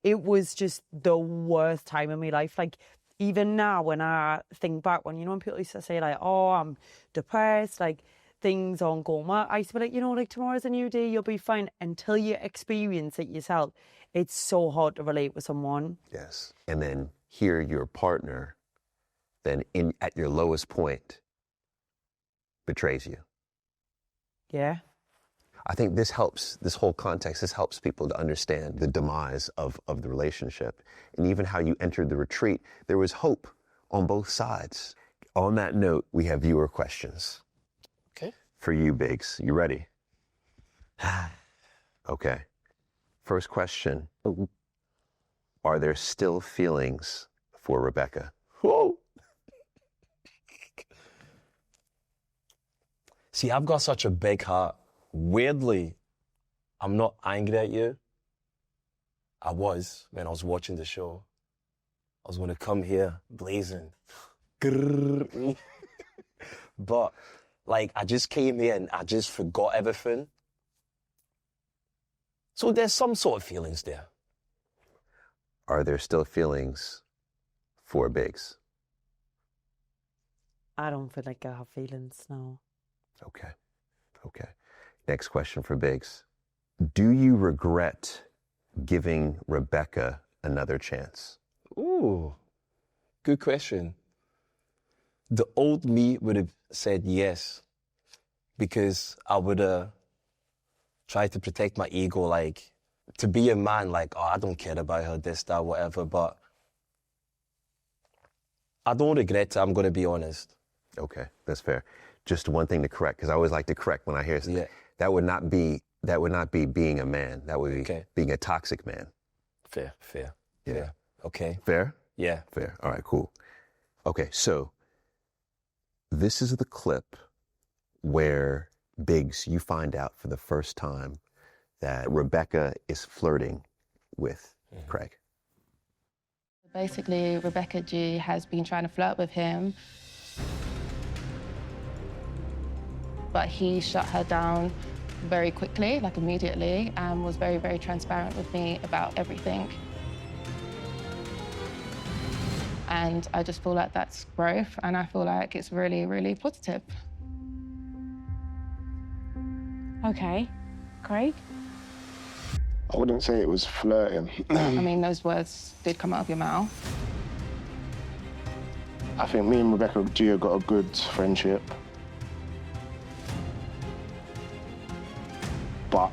[SPEAKER 1] it was just the worst time in my life. Like, even now, when I think back, when people used to say, like, oh, I'm depressed, like, things aren't going well, I used to be like, like, tomorrow's a new day, you'll be fine. Until you experience it yourself, it's so hard to relate with someone.
[SPEAKER 2] Yes. And then hear your partner then at your lowest point betrays you.
[SPEAKER 1] Yeah.
[SPEAKER 2] I think this helps, this whole context, this helps people to understand the demise of the relationship. And even how you entered the retreat, there was hope on both sides. On that note, we have viewer questions.
[SPEAKER 3] Okay.
[SPEAKER 2] For you, Biggs. You ready? Okay. First question. Are there still feelings for Rebecca?
[SPEAKER 3] Whoa. See, I've got such a big heart. Weirdly, I'm not angry at you. I was when I was watching the show. I was going to come here blazing. But, like, I just came here and I just forgot everything. So there's some sort of feelings there.
[SPEAKER 2] Are there still feelings for Biggs?
[SPEAKER 1] I don't feel like I have feelings now.
[SPEAKER 2] Okay. Okay. Next question for Biggs. Do you regret giving Rebecca another chance?
[SPEAKER 3] Ooh, good question. The old me would have said yes, because I would have tried to protect my ego, like, to be a man, like, oh, I don't care about her, this, that, whatever, but I don't regret it, I'm going to be honest.
[SPEAKER 2] Okay, that's fair. Just one thing to correct, because I always like to correct when I hear
[SPEAKER 3] Yeah.
[SPEAKER 2] that would not be being a man. That would be
[SPEAKER 3] Okay.
[SPEAKER 2] being a toxic man.
[SPEAKER 3] Fair.
[SPEAKER 2] Yeah.
[SPEAKER 3] Yeah. Okay.
[SPEAKER 2] Fair?
[SPEAKER 3] Yeah.
[SPEAKER 2] Fair. All right, cool. Okay, so this is the clip where, Biggs, you find out for the first time that Rebecca is flirting with Craig.
[SPEAKER 7] Basically, Rebecca G has been trying to flirt with him, but he shut her down very quickly, like immediately, and was very, very transparent with me about everything. And I just feel like that's growth, and I feel like it's really, really positive.
[SPEAKER 8] Okay. Craig?
[SPEAKER 9] I wouldn't say it was flirting.
[SPEAKER 7] I mean, those words did come out of your mouth.
[SPEAKER 9] I think me and Rebecca G got a good friendship. But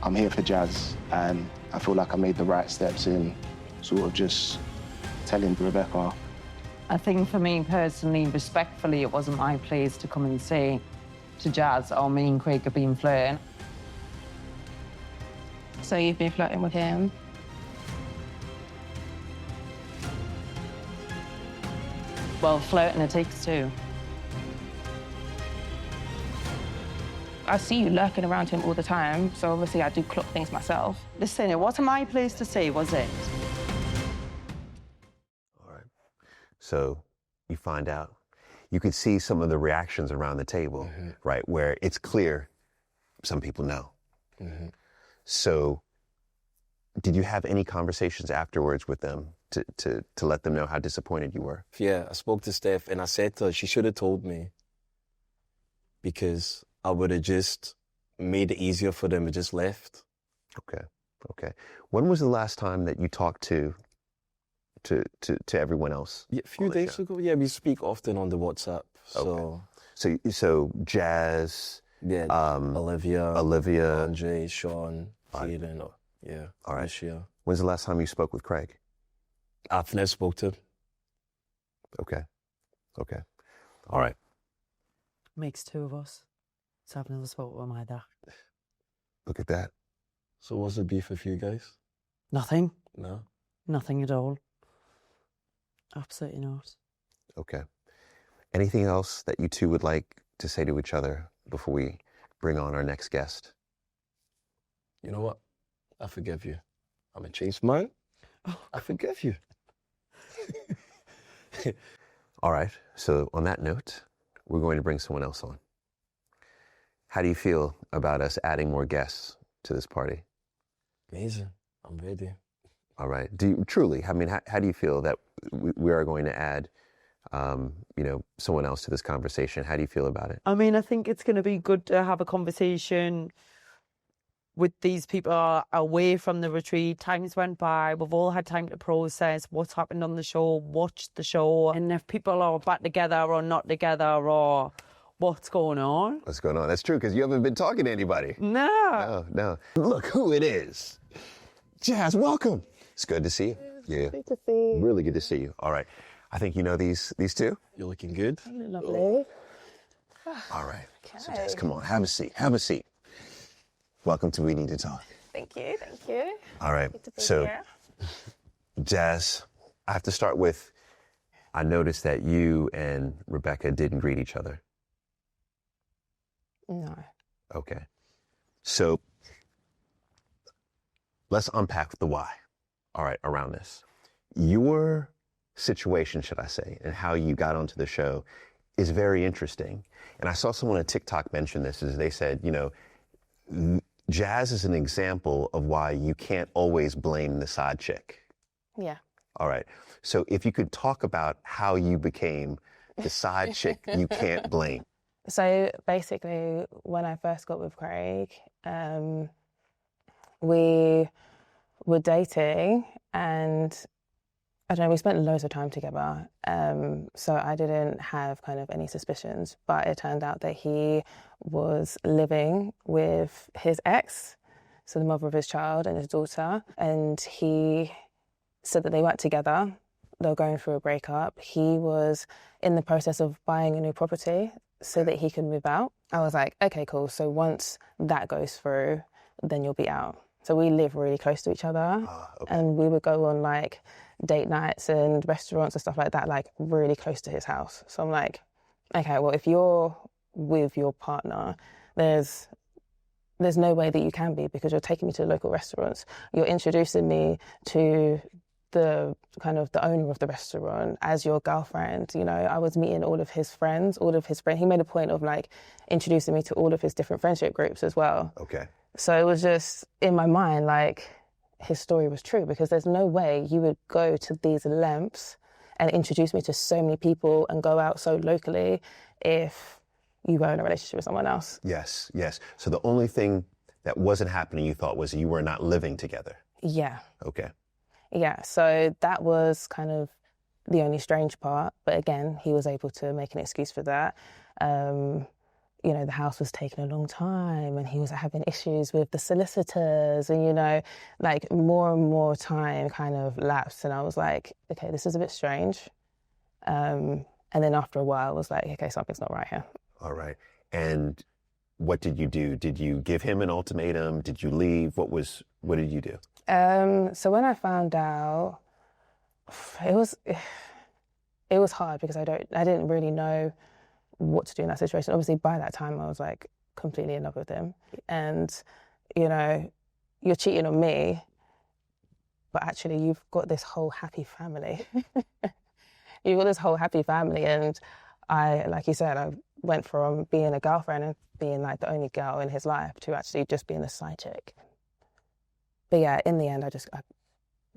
[SPEAKER 9] I'm here for Jazz, and I feel like I made the right steps in sort of just telling Rebecca.
[SPEAKER 6] I think for me personally, respectfully, it wasn't my place to come and say to Jazz, oh, me and Craig have been flirting.
[SPEAKER 7] So you've been flirting with him.
[SPEAKER 6] Well, flirting it takes two.
[SPEAKER 7] I see you lurking around him all the time, so obviously I do clock things myself.
[SPEAKER 6] Listen, it wasn't my place to say, was it?
[SPEAKER 2] All right. So you find out. You can see some of the reactions around the table, right, where it's clear some people know. So did you have any conversations afterwards with them to let them know how disappointed you were?
[SPEAKER 3] Yeah, I spoke to Steph and I said to her, she should have told me, because I would have just made it easier for them and just left.
[SPEAKER 2] Okay, okay. When was the last time that you talked to everyone else?
[SPEAKER 3] Yeah, a few days ago. Yeah, we speak often on the WhatsApp. So,
[SPEAKER 2] So Jazz,
[SPEAKER 3] yeah, Olivia, Andre, Sean, Hayden, yeah,
[SPEAKER 2] all right.
[SPEAKER 3] Alicia.
[SPEAKER 2] When's the last time you spoke with Craig?
[SPEAKER 3] I've never spoke to him.
[SPEAKER 2] Okay, okay. All right.
[SPEAKER 1] Makes two of us. So I've never spoken with my dad.
[SPEAKER 2] Look at that.
[SPEAKER 3] So what's the beef with you guys?
[SPEAKER 1] Nothing.
[SPEAKER 3] No?
[SPEAKER 1] Nothing at all. Absolutely not.
[SPEAKER 2] Okay. Anything else that you two would like to say to each other before we bring on our next guest?
[SPEAKER 3] You know what? I forgive you. I'm a changed man. I forgive you.
[SPEAKER 2] All right. So on that note, we're going to bring someone else on. How do you feel about us adding more guests to this party?
[SPEAKER 3] Amazing. I'm ready.
[SPEAKER 2] All right. Do you, truly, I mean, how do you feel that we are going to add, someone else to this conversation? How do you feel about it?
[SPEAKER 1] I mean, I think it's going to be good to have a conversation with these people away from the retreat. Times went by. We've all had time to process what's happened on the show, watch the show, and if people are back together or not together or what's going on.
[SPEAKER 2] What's going on? That's true, because you haven't been talking to anybody.
[SPEAKER 1] No.
[SPEAKER 2] No. Look who it is. Jazz, welcome. It's good to see you. Yeah.
[SPEAKER 10] Good to see you.
[SPEAKER 2] Really good to see you. All right. I think you know these two.
[SPEAKER 3] You're looking good.
[SPEAKER 10] Lovely.
[SPEAKER 2] All right. So Jazz, come on. Have a seat. Have a seat. Welcome to We Need to Talk.
[SPEAKER 10] Thank you. Thank you.
[SPEAKER 2] All right.
[SPEAKER 10] Good to be
[SPEAKER 2] So,
[SPEAKER 10] here.
[SPEAKER 2] Jazz, I have to start with, I noticed that you and Rebecca didn't greet each other.
[SPEAKER 10] No.
[SPEAKER 2] Okay. So let's unpack the why, all right, around this. Your situation, should I say, and how you got onto the show is very interesting. And I saw someone on TikTok mention this, as they said, Jazz is an example of why you can't always blame the side chick.
[SPEAKER 10] Yeah.
[SPEAKER 2] All right. So if you could talk about how you became the side chick you can't blame.
[SPEAKER 10] So basically, when I first got with Craig, we were dating, and I don't know, we spent loads of time together. So I didn't have kind of any suspicions, but it turned out that he was living with his ex, so the mother of his child and his daughter, and he said that they weren't together. They were going through a breakup. He was in the process of buying a new property so that he could move out. I was like, okay, cool. So once that goes through, then you'll be out. So we live really close to each other, and we would go on like date nights and restaurants and stuff like that, like really close to his house. So I'm like, okay, well, if you're with your partner, there's no way that you can be, because you're taking me to local restaurants. You're introducing me to the owner of the restaurant as your girlfriend. I was meeting all of his friends. He made a point of like introducing me to all of his different friendship groups as well.
[SPEAKER 2] Okay.
[SPEAKER 10] So it was just in my mind, like, his story was true, because there's no way you would go to these lengths and introduce me to so many people and go out so locally if you were in a relationship with someone else.
[SPEAKER 2] Yes. So the only thing that wasn't happening, you thought, was you were not living together.
[SPEAKER 10] Yeah.
[SPEAKER 2] Okay.
[SPEAKER 10] Yeah, so that was kind of the only strange part. But again, he was able to make an excuse for that. The house was taking a long time, and he was having issues with the solicitors, and, like more and more time kind of lapsed. And I was like, okay, this is a bit strange. And then after a while, I was like, okay, something's not right here.
[SPEAKER 2] All right. And what did you do? Did you give him an ultimatum? Did you leave? What did you do?
[SPEAKER 10] So when I found out, it was hard, because I didn't really know what to do in that situation. Obviously, by that time, I was like completely in love with him, and you're cheating on me, but actually you've got this whole happy family. You've got this whole happy family, and I, like you said, I went from being a girlfriend and being like the only girl in his life to actually just being a side chick. But yeah, in the end,
[SPEAKER 2] You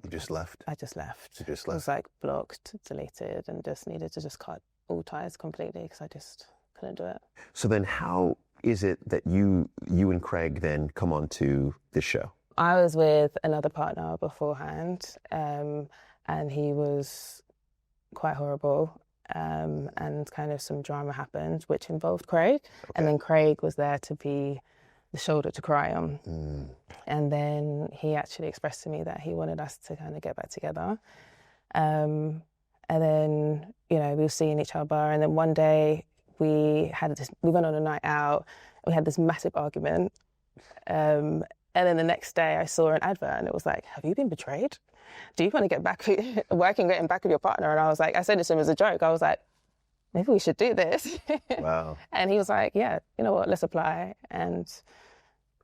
[SPEAKER 2] just left?
[SPEAKER 10] I just left.
[SPEAKER 2] You just
[SPEAKER 10] I
[SPEAKER 2] left?
[SPEAKER 10] was like blocked, deleted, and just needed to just cut all ties completely, because I just couldn't do it.
[SPEAKER 2] So then how is it that you and Craig then come onto this show?
[SPEAKER 10] I was with another partner beforehand, and he was quite horrible, and kind of some drama happened, which involved Craig.
[SPEAKER 2] Okay.
[SPEAKER 10] And then Craig was there to be the shoulder to cry on. And then he actually expressed to me that he wanted us to kind of get back together. And then, we were seeing each other. And then one day we went on a night out. We had this massive argument. And then the next day I saw an advert, and it was like, have you been betrayed? Do you want to get back, getting back with your partner? And I said this to him as a joke. I was like, maybe we should do this.
[SPEAKER 2] Wow.
[SPEAKER 10] And he was like, yeah, you know what, let's apply. And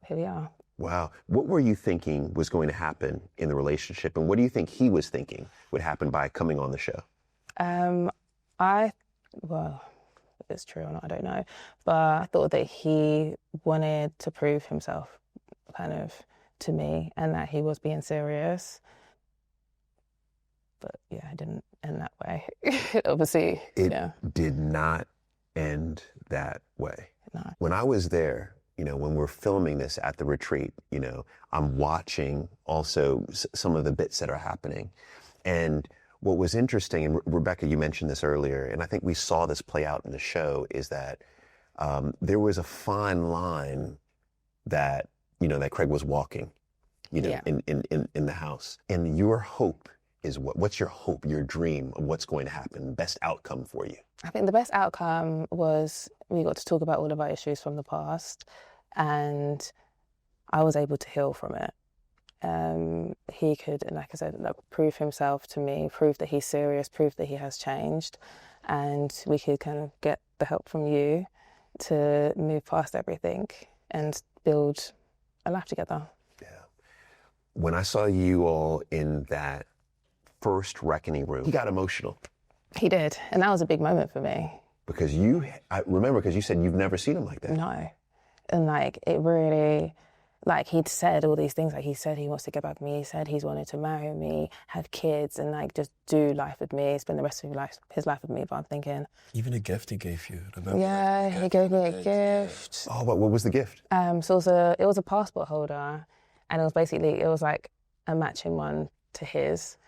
[SPEAKER 10] here we are.
[SPEAKER 4] Wow. What were you thinking was going to happen in the relationship, and what do you think he was thinking would happen by coming on the show?
[SPEAKER 10] Well, if it's true or not, I don't know. But I thought that he wanted to prove himself kind of to me and that he was being serious. But yeah, it didn't end that way. Obviously,
[SPEAKER 4] It did not end that way.
[SPEAKER 10] No.
[SPEAKER 4] When I was there, when we're filming this at the retreat, I'm watching also some of the bits that are happening. And what was interesting, and Rebecca, you mentioned this earlier, and I think we saw this play out in the show, is that there was a fine line that, that Craig was walking, in the house. And your hope is what's your hope, your dream of what's going to happen, best outcome for you?
[SPEAKER 10] I think the best outcome was we got to talk about all of our issues from the past, and I was able to heal from it. He could, like I said, prove himself to me, prove that he's serious, prove that he has changed, and we could kind of get the help from you to move past everything and build a life together.
[SPEAKER 4] Yeah. When I saw you all in that first reckoning room, he got emotional.
[SPEAKER 10] He did, and that was a big moment for me.
[SPEAKER 4] Because I remember because you said you've never seen him like that.
[SPEAKER 10] No. And it really, he'd said all these things. He said he wants to get back with me. He said he's wanted to marry me, have kids, and just do life with me, spend the rest of his life with me. But I'm thinking,
[SPEAKER 3] even a gift he gave you, remember?
[SPEAKER 10] Yeah, he gave me a gift.
[SPEAKER 4] Oh, what was the gift?
[SPEAKER 10] So it was a passport holder, and it was like a matching one to his.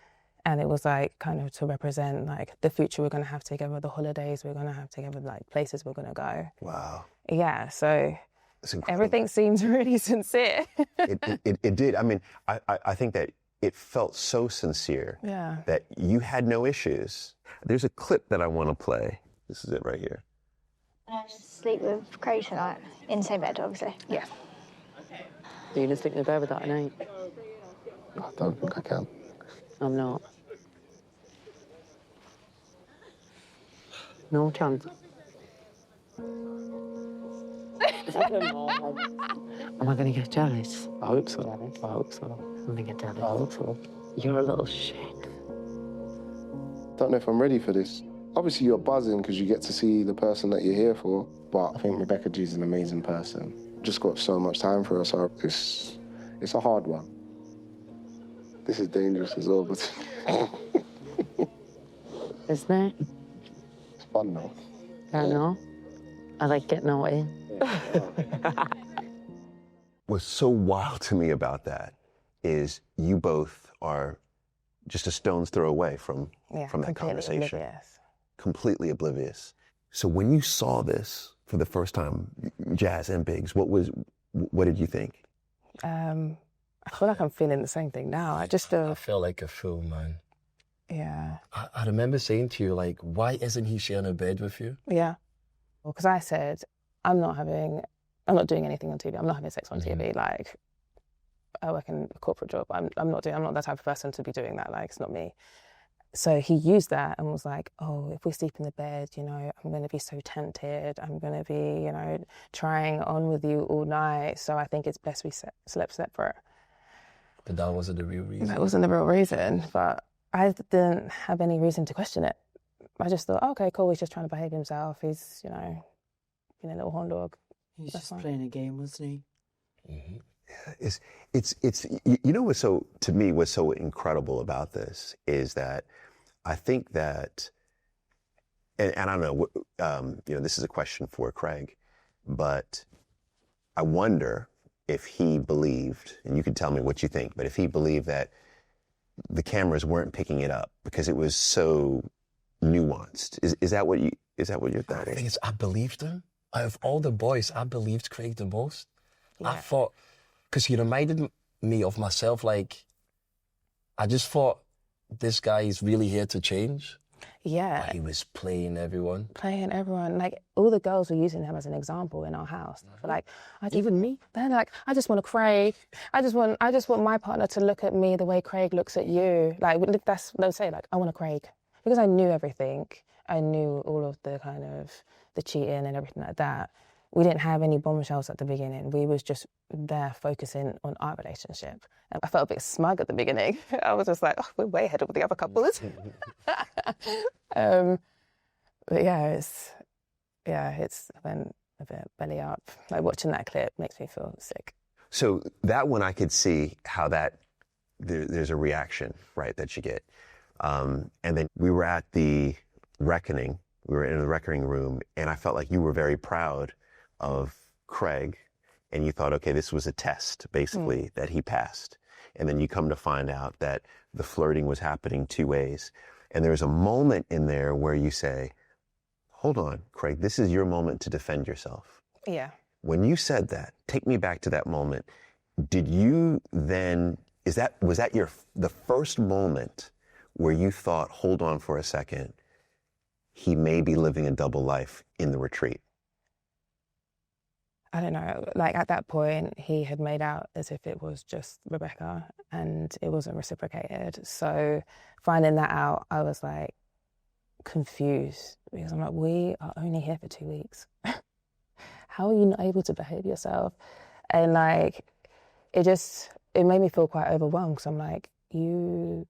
[SPEAKER 10] And it was kind of to represent the future we're going to have together, the holidays we're going to have together, places we're going to go.
[SPEAKER 4] Wow.
[SPEAKER 10] Yeah, so
[SPEAKER 4] incredible.
[SPEAKER 10] Everything seems really sincere.
[SPEAKER 4] It did. I mean, I think that it felt so sincere.
[SPEAKER 10] Yeah.
[SPEAKER 4] That you had no issues. There's a clip that I want to play. This is it right here.
[SPEAKER 11] Sleep with Craig tonight. In the same bed, obviously.
[SPEAKER 6] Yeah. Are you going to sleep in the bed with that tonight?
[SPEAKER 9] I don't think I can.
[SPEAKER 6] I'm not. No chance. I don't know. Am I going to get jealous?
[SPEAKER 9] I hope so. I hope so.
[SPEAKER 6] I'm going to get jealous.
[SPEAKER 9] I hope so.
[SPEAKER 6] You're a little shit.
[SPEAKER 9] Don't know if I'm ready for this. Obviously, you're buzzing because you get to see the person that you're here for. But I think Rebecca G's an amazing person. Just got so much time for her, so it's a hard one. This is dangerous as well, but...
[SPEAKER 6] Isn't it?
[SPEAKER 9] It's fun, though.
[SPEAKER 6] I know. I like getting away.
[SPEAKER 4] What's so wild to me about that is you both are just a stone's throw away from that conversation.
[SPEAKER 10] Oblivious.
[SPEAKER 4] Completely oblivious. So when you saw this for the first time, Jazz and Biggs, what did you think?
[SPEAKER 10] I feel like I'm feeling the same thing now. I
[SPEAKER 3] feel like a fool, man.
[SPEAKER 10] Yeah.
[SPEAKER 3] I remember saying to you, why isn't he sharing a bed with you?
[SPEAKER 10] Yeah. Well, because I said, I'm not doing anything on TV. I'm not having sex on TV. I work in a corporate job. I'm not that type of person to be doing that. It's not me. So he used that and was like, oh, if we sleep in the bed, I'm going to be so tempted. I'm going to be, trying on with you all night. So I think it's best we slept separate.
[SPEAKER 3] But that wasn't the real reason.
[SPEAKER 10] That wasn't the real reason, but I didn't have any reason to question it. I just thought, okay, cool, he's just trying to behave himself. He's, being a little horn dog.
[SPEAKER 6] He's just playing a game, wasn't he?
[SPEAKER 4] Mm-hmm. It's what's to me what's so incredible about this is that I think that, and I don't know, this is a question for Craig, but I wonder if he believed, and you can tell me what you think, but if he believed that the cameras weren't picking it up because it was so nuanced. Is that what you're thinking?
[SPEAKER 3] The thing is, I believed him. Out of all the boys, I believed Craig the most. Yeah. I thought, because he reminded me of myself, I just thought, this guy is really here to change.
[SPEAKER 10] Yeah.
[SPEAKER 3] But he was playing everyone.
[SPEAKER 10] All the girls were using him as an example in our house.
[SPEAKER 3] Mm-hmm. Even me.
[SPEAKER 10] They're I just want Craig. I just want my partner to look at me the way Craig looks at you. They'll say, I want a Craig. Because I knew everything. I knew all of the kind of the cheating and everything like that. we didn't have any bombshells at the beginning. We was just there focusing on our relationship. And I felt a bit smug at the beginning. I was just like, oh, we're way ahead of the other couples. But it's went a bit belly up. Like watching that clip makes me feel sick.
[SPEAKER 2] So that one I could see how there's a reaction, right, that you get. And then we were at the reckoning. We were in the reckoning room, and I felt like you were very proud of Craig, and you thought, okay, this was a test, basically, that he passed. And then you come to find out that the flirting was happening two ways. And there's a moment in there where you say, hold on, Craig, this is your moment to defend yourself.
[SPEAKER 10] Yeah.
[SPEAKER 2] When you said that, take me back to that moment. Did you then, was that the first moment where you thought, hold on for a second, he may be living a double life in the retreat?
[SPEAKER 10] I don't know. Like at that point, he had made out as if it was just Rebecca and it wasn't reciprocated. So finding that out, I was like confused because I'm like, we are only here for 2 weeks. How are you not able to behave yourself? And like, it made me feel quite overwhelmed because I'm like, you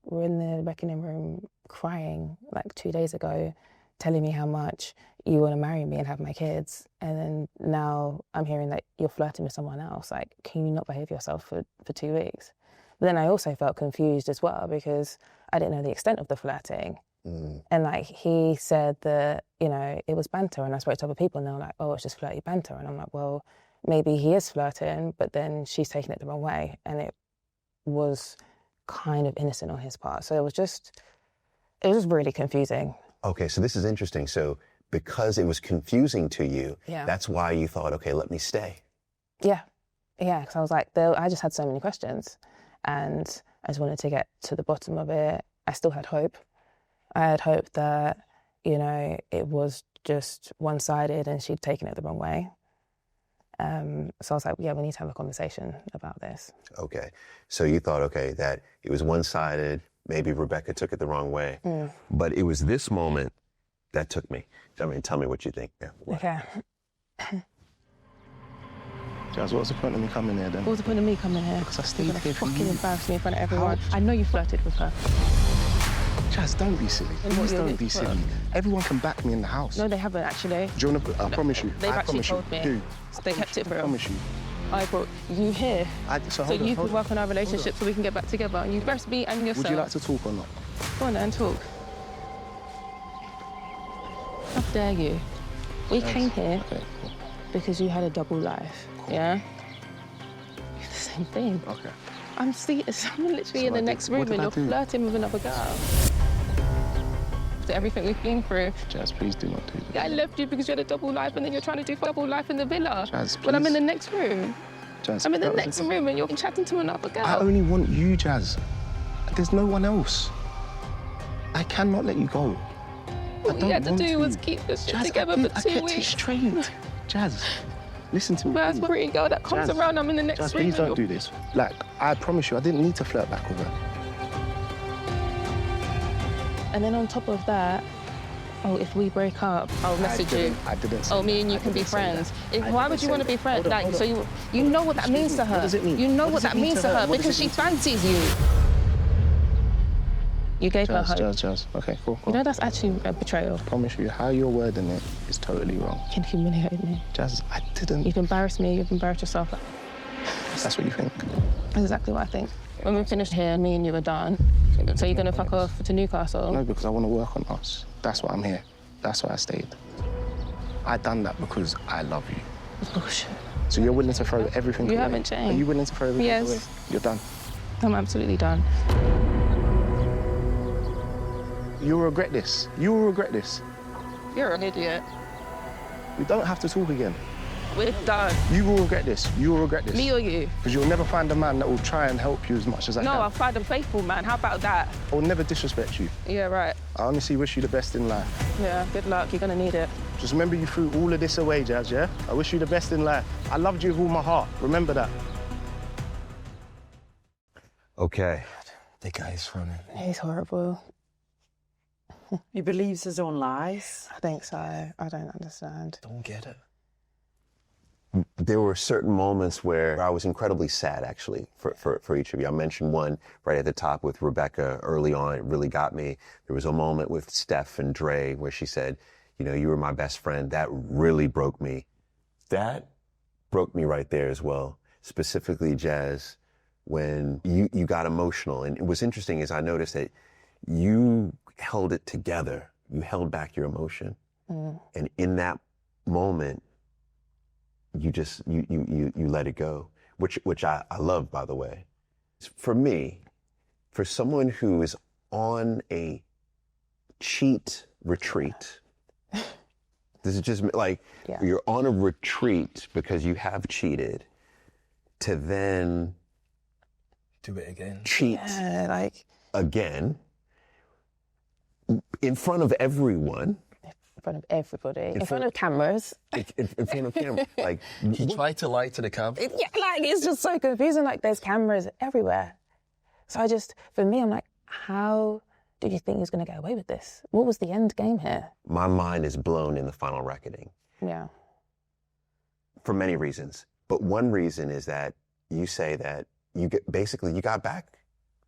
[SPEAKER 10] were in the reckoning room crying like 2 days ago, telling me how much you want to marry me and have my kids. And then now I'm hearing that you're flirting with someone else. Like, can you not behave yourself for 2 weeks? But then I also felt confused as well because I didn't know the extent of the flirting. And like he said that, it was banter, and I spoke to other people and they were like, oh, it's just flirty banter. And I'm like, well, maybe he is flirting, but then she's taking it the wrong way. And it was kind of innocent on his part. So it was just really confusing.
[SPEAKER 2] Okay, so this is interesting. So because it was confusing to you, that's why you thought, okay, let me stay. Yeah,
[SPEAKER 10] because I was like, I just had so many questions and I just wanted to get to the bottom of it. I still had hope. I had hope that, it was just one-sided and she'd taken it the wrong way. So I was like, yeah, we need to have a conversation about this.
[SPEAKER 2] Okay. So you thought, okay, that it was one-sided, maybe Rebecca took it the wrong way. But it was this moment that took me. Tell me what you think. Yeah.
[SPEAKER 10] Okay.
[SPEAKER 9] Jazz, what's the point of me coming here then?
[SPEAKER 10] What was the point of me coming here?
[SPEAKER 9] Because I stayed
[SPEAKER 10] You're
[SPEAKER 9] here for you.
[SPEAKER 10] fucking embarrass me in front of everyone. I know you flirted with her.
[SPEAKER 9] Jazz, don't be silly. Please don't be silly. Everyone can back me in the house.
[SPEAKER 10] No, they haven't actually.
[SPEAKER 9] Do you want to, I promise you.
[SPEAKER 10] They've
[SPEAKER 9] I
[SPEAKER 10] actually
[SPEAKER 9] promise you.
[SPEAKER 10] told me.
[SPEAKER 9] Do.
[SPEAKER 10] They kept it real.
[SPEAKER 9] I promise you.
[SPEAKER 10] I brought you here
[SPEAKER 9] So
[SPEAKER 10] you can work on our relationship so we can get back together. You embarrass me and yourself.
[SPEAKER 9] Would you like to talk or not?
[SPEAKER 10] Go on then, talk. How dare you? We came here because you had a double life, yeah? You're the same thing.
[SPEAKER 9] Okay.
[SPEAKER 10] I'm literally in the next room and you're flirting with another girl. After everything we've been through.
[SPEAKER 9] Jazz, please do not do that.
[SPEAKER 10] I left you because you had a double life and then you're trying to do double life in the villa.
[SPEAKER 9] Jazz, please.
[SPEAKER 10] But I'm in the next room.
[SPEAKER 9] Jazz,
[SPEAKER 10] I'm in the next room and you're chatting to another girl.
[SPEAKER 9] I only want you, Jazz. There's no one else. I cannot let you go.
[SPEAKER 10] All you had to do was keep this shit together for 2 weeks.
[SPEAKER 9] I kept it straight. Jazz, listen to me.
[SPEAKER 10] But as a pretty girl that comes around, I'm in the next room.
[SPEAKER 9] Jazz, please don't do this. Like, I promise you, I didn't need to flirt back with her.
[SPEAKER 10] And then on top of that, if we break up, I'll message you.
[SPEAKER 9] I didn't say
[SPEAKER 10] me and you can be friends. Why would you want to be friends? Like, so you know what that means to her.
[SPEAKER 9] What does it mean?
[SPEAKER 10] You know what that means to her because she fancies you. You gave her hope.
[SPEAKER 9] Jazz. Okay, cool.
[SPEAKER 10] You know that's actually a betrayal.
[SPEAKER 9] I promise you, how you're wording it is totally wrong.
[SPEAKER 10] You can humiliate me.
[SPEAKER 9] Jazz, I didn't.
[SPEAKER 10] You've embarrassed me. You've embarrassed yourself.
[SPEAKER 9] That's what you think?
[SPEAKER 10] That's exactly what I think. When we're finished here, me and you are done. So you're going to fuck off to Newcastle?
[SPEAKER 9] No, because I want to work on us. That's why I'm here. That's why I stayed. I done that because I love you.
[SPEAKER 10] Bullshit.
[SPEAKER 9] So you're willing to throw everything away?
[SPEAKER 10] You haven't changed.
[SPEAKER 9] Are you willing to throw everything away?
[SPEAKER 10] Yes.
[SPEAKER 9] You're done?
[SPEAKER 10] I'm absolutely done.
[SPEAKER 9] You'll regret this. You will regret this.
[SPEAKER 10] You're an idiot.
[SPEAKER 9] We don't have to talk again.
[SPEAKER 10] We're done.
[SPEAKER 9] You will regret this. You will regret this.
[SPEAKER 10] Me or you?
[SPEAKER 9] Because you'll never find a man that will try and help you as much as I can.
[SPEAKER 10] No, I'll find a faithful man. How about that?
[SPEAKER 9] I will never disrespect you.
[SPEAKER 10] Yeah, right.
[SPEAKER 9] I honestly wish you the best in life.
[SPEAKER 10] Yeah, good luck. You're going to need it.
[SPEAKER 9] Just remember you threw all of this away, Jazz, yeah? I wish you the best in life. I loved you with all my heart. Remember that.
[SPEAKER 2] Okay.
[SPEAKER 3] The guy's running.
[SPEAKER 10] He's horrible.
[SPEAKER 1] He believes his own lies.
[SPEAKER 10] I think so. I don't understand.
[SPEAKER 3] Don't get it.
[SPEAKER 2] there were certain moments where I was incredibly sad, actually, for each of you. I mentioned one right at the top with Rebecca early on. It really got me. There was a moment with Steph and Dre where she said, you know, you were my best friend. That really broke me. That broke me right there as well. Specifically, Jazz, when you got emotional. And what's interesting is I noticed that you held it together. You held back your emotion. And in that moment, you just, you let it go, which I love, by the way. For me, for someone who is on a cheat retreat, this is just like, you're on a retreat because you have cheated, to then
[SPEAKER 3] do it again.
[SPEAKER 2] Cheat again in front of everyone.
[SPEAKER 10] In front of everybody. In front of cameras.
[SPEAKER 2] In front of cameras. Like,
[SPEAKER 3] he tried to lie to the cam.
[SPEAKER 10] Yeah, like, it's just so confusing. Like, there's cameras everywhere. So for me, I'm like, how do you think he's going to get away with this? What was the end game here?
[SPEAKER 2] My mind is blown in the final reckoning.
[SPEAKER 10] Yeah.
[SPEAKER 2] For many reasons. But one reason is that you say that you got back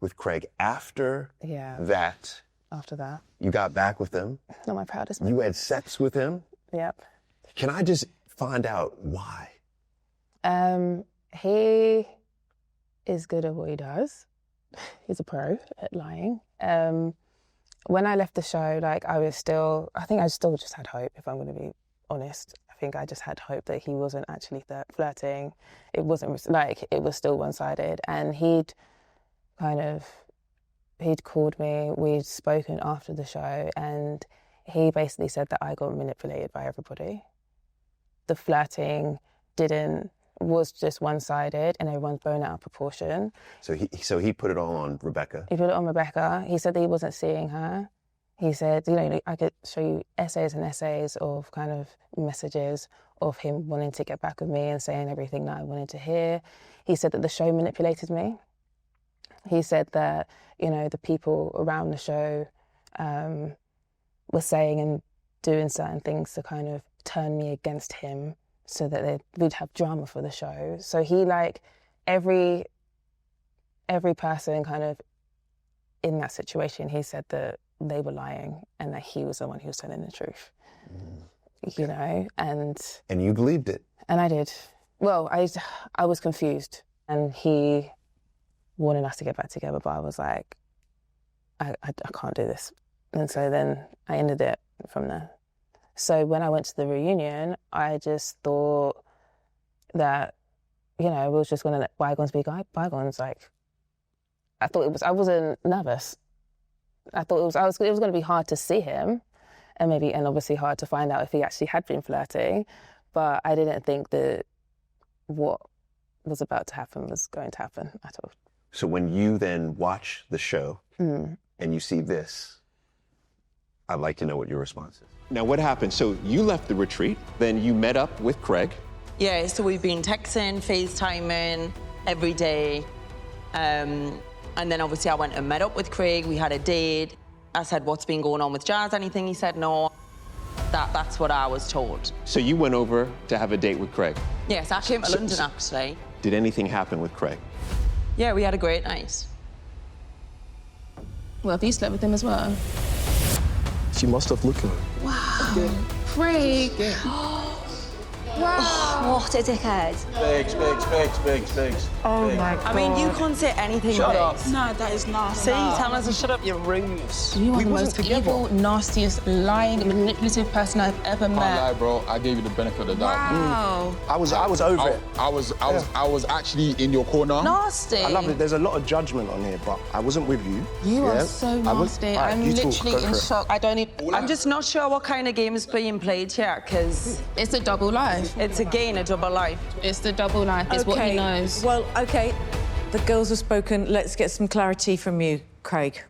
[SPEAKER 2] with Craig after that.
[SPEAKER 10] After that.
[SPEAKER 2] You got back with him.
[SPEAKER 10] Not my proudest moment.
[SPEAKER 2] You had sex with him.
[SPEAKER 10] Yep.
[SPEAKER 2] Can I just find out why?
[SPEAKER 10] He is good at what he does. He's a pro at lying. When I left the show, like, I think I still just had hope, if I'm going to be honest. I think I just had hope that he wasn't actually flirting. It wasn't, like, it was still one-sided. And he'd called me, we'd spoken after the show, and he basically said that I got manipulated by everybody. The flirting was just one-sided, and everyone's blown out of proportion.
[SPEAKER 2] So he put it all on Rebecca?
[SPEAKER 10] He put it on Rebecca. He said that he wasn't seeing her. He said, you know, I could show you essays and essays of kind of messages of him wanting to get back with me and saying everything that I wanted to hear. He said that the show manipulated me. He said that, you know, the people around the show were saying and doing certain things to kind of turn me against him so that we'd have drama for the show. So he, like, every person kind of in that situation, he said that they were lying and that he was the one who was telling the truth. You know, and
[SPEAKER 2] you believed it.
[SPEAKER 10] And I did. Well, I was confused, and he wanted us to get back together, but I was like, I can't do this. And so then I ended it from there. So when I went to the reunion, I just thought that, you know, we was just going to let bygones be bygones. Like, I wasn't nervous. I thought it was going to be hard to see him, and obviously hard to find out if he actually had been flirting, but I didn't think that what was about to happen was going to happen at all.
[SPEAKER 2] So when you then watch the show and you see this, I'd like to know what your response is. Now, what happened? So you left the retreat, then you met up with Craig.
[SPEAKER 6] Yeah, so we've been texting, FaceTiming every day. And then obviously I went and met up with Craig. We had a date. I said, what's been going on with Jazz? Anything? He said, no. That's what I was told.
[SPEAKER 2] So you went over to have a date with Craig?
[SPEAKER 6] Yes, I came to London, actually.
[SPEAKER 2] Did anything happen with Craig?
[SPEAKER 6] Yeah, we had a great night.
[SPEAKER 7] Well, have you slept with him as well?
[SPEAKER 3] She must have looked at him.
[SPEAKER 7] Wow. Yeah. Craig.
[SPEAKER 11] Wow. What a dickhead.
[SPEAKER 3] Bigs.
[SPEAKER 6] Oh my God. I mean, you can't say anything.
[SPEAKER 3] Shut up.
[SPEAKER 8] No, that is nasty.
[SPEAKER 6] See, tell us to shut up, you're rude.
[SPEAKER 7] You are the most evil, nastiest, lying, manipulative person I've ever met.
[SPEAKER 12] Can't lie, bro. I gave you the benefit of the doubt.
[SPEAKER 7] Wow.
[SPEAKER 9] I was over it.
[SPEAKER 12] I was actually in your corner.
[SPEAKER 7] Nasty.
[SPEAKER 9] I love it. There's a lot of judgment on here, but I wasn't with you.
[SPEAKER 7] You are so nasty. I'm literally in shock.
[SPEAKER 6] I'm just not sure what kind of game is being played here, because
[SPEAKER 7] it's a double life.
[SPEAKER 6] It's again a double life.
[SPEAKER 7] It's the double life. It's what he knows.
[SPEAKER 13] Well, okay. The girls have spoken. Let's get some clarity from you, Craig.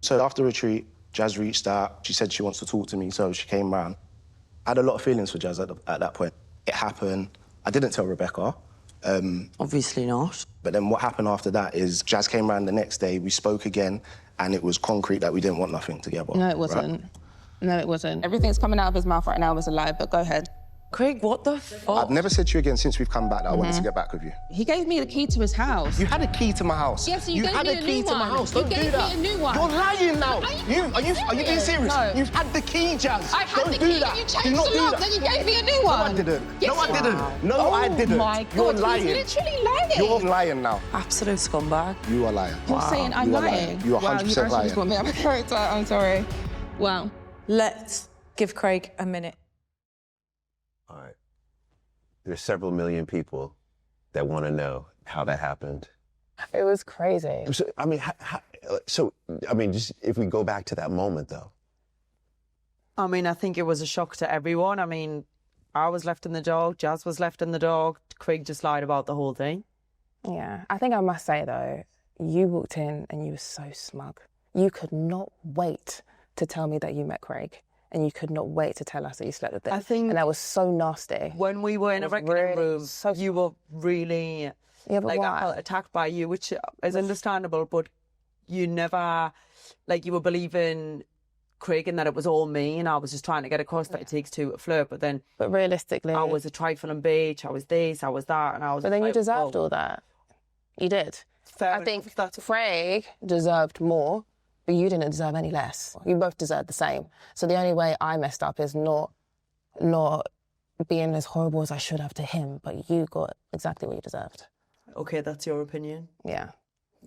[SPEAKER 9] So after retreat, Jazz reached out. She said she wants to talk to me, so she came round. I had a lot of feelings for Jazz at that point. It happened. I didn't tell Rebecca.
[SPEAKER 6] Obviously not.
[SPEAKER 9] But then what happened after that is Jazz came round the next day, we spoke again, and it was concrete that we didn't want nothing together.
[SPEAKER 7] No, it wasn't. Right? No, it wasn't. Everything's coming out of his mouth right now was a lie, but go ahead.
[SPEAKER 13] Craig, what the fuck?
[SPEAKER 9] I've never said to you again since we've come back that I wanted to get back with you.
[SPEAKER 8] He gave me the key to his house.
[SPEAKER 9] You had a key to my house.
[SPEAKER 8] Yes, you gave
[SPEAKER 9] had
[SPEAKER 8] me
[SPEAKER 9] a
[SPEAKER 8] a
[SPEAKER 9] key
[SPEAKER 8] new
[SPEAKER 9] to my
[SPEAKER 8] one.
[SPEAKER 9] house.
[SPEAKER 8] You
[SPEAKER 9] Don't do
[SPEAKER 8] gave
[SPEAKER 9] that.
[SPEAKER 8] me a new one.
[SPEAKER 9] You're lying now. Are you being serious?
[SPEAKER 8] No.
[SPEAKER 9] You've had the key, Jazz.
[SPEAKER 8] I had
[SPEAKER 9] Don't
[SPEAKER 8] the
[SPEAKER 9] do
[SPEAKER 8] key
[SPEAKER 9] that.
[SPEAKER 8] and you
[SPEAKER 9] Do
[SPEAKER 8] changed
[SPEAKER 9] not
[SPEAKER 8] the
[SPEAKER 9] do
[SPEAKER 8] lock,
[SPEAKER 9] that.
[SPEAKER 8] then you gave me a new one.
[SPEAKER 9] No, I didn't.
[SPEAKER 8] Yes,
[SPEAKER 9] no, I
[SPEAKER 8] you
[SPEAKER 9] didn't.
[SPEAKER 8] have.
[SPEAKER 9] No, I didn't.
[SPEAKER 8] My
[SPEAKER 9] You're
[SPEAKER 8] God,
[SPEAKER 9] lying.
[SPEAKER 8] he's literally lying.
[SPEAKER 9] You're lying now.
[SPEAKER 13] Absolute scumbag.
[SPEAKER 9] You are lying.
[SPEAKER 8] You're saying I'm
[SPEAKER 9] You are
[SPEAKER 8] lying?
[SPEAKER 9] You are 100%
[SPEAKER 8] wow, you guys
[SPEAKER 9] lying.
[SPEAKER 8] just want me out of character. I'm sorry. Wow.
[SPEAKER 13] Let's give Craig a minute.
[SPEAKER 2] All right. There's several million people that want to know how that happened.
[SPEAKER 10] It was crazy.
[SPEAKER 2] So, just if we go back to that moment, though.
[SPEAKER 1] I mean, I think it was a shock to everyone. I mean, I was left in the dark, Jazz was left in the dark, Craig just lied about the whole thing.
[SPEAKER 10] Yeah, I think I must say though, you walked in and you were so smug. You could not wait to tell me that you met Craig. And you could not wait to tell us that you slept with him.
[SPEAKER 1] I think...
[SPEAKER 10] And that was so nasty.
[SPEAKER 1] When we were in a reckoning room, you were really...
[SPEAKER 10] Yeah, but
[SPEAKER 1] like,
[SPEAKER 10] why?
[SPEAKER 1] I felt attacked by you, which is understandable, but you never... Like, you were believing Craig and that it was all me, and I was just trying to get across that it takes two to flirt, but then...
[SPEAKER 10] But realistically...
[SPEAKER 1] I was a trifling bitch, I was this, I was that, and I was...
[SPEAKER 10] But then you deserved all that. You did. I think Craig deserved more, but you didn't deserve any less. You both deserved the same. So the only way I messed up is not being as horrible as I should have to him, but you got exactly what you deserved.
[SPEAKER 1] Okay, that's your opinion.
[SPEAKER 10] Yeah.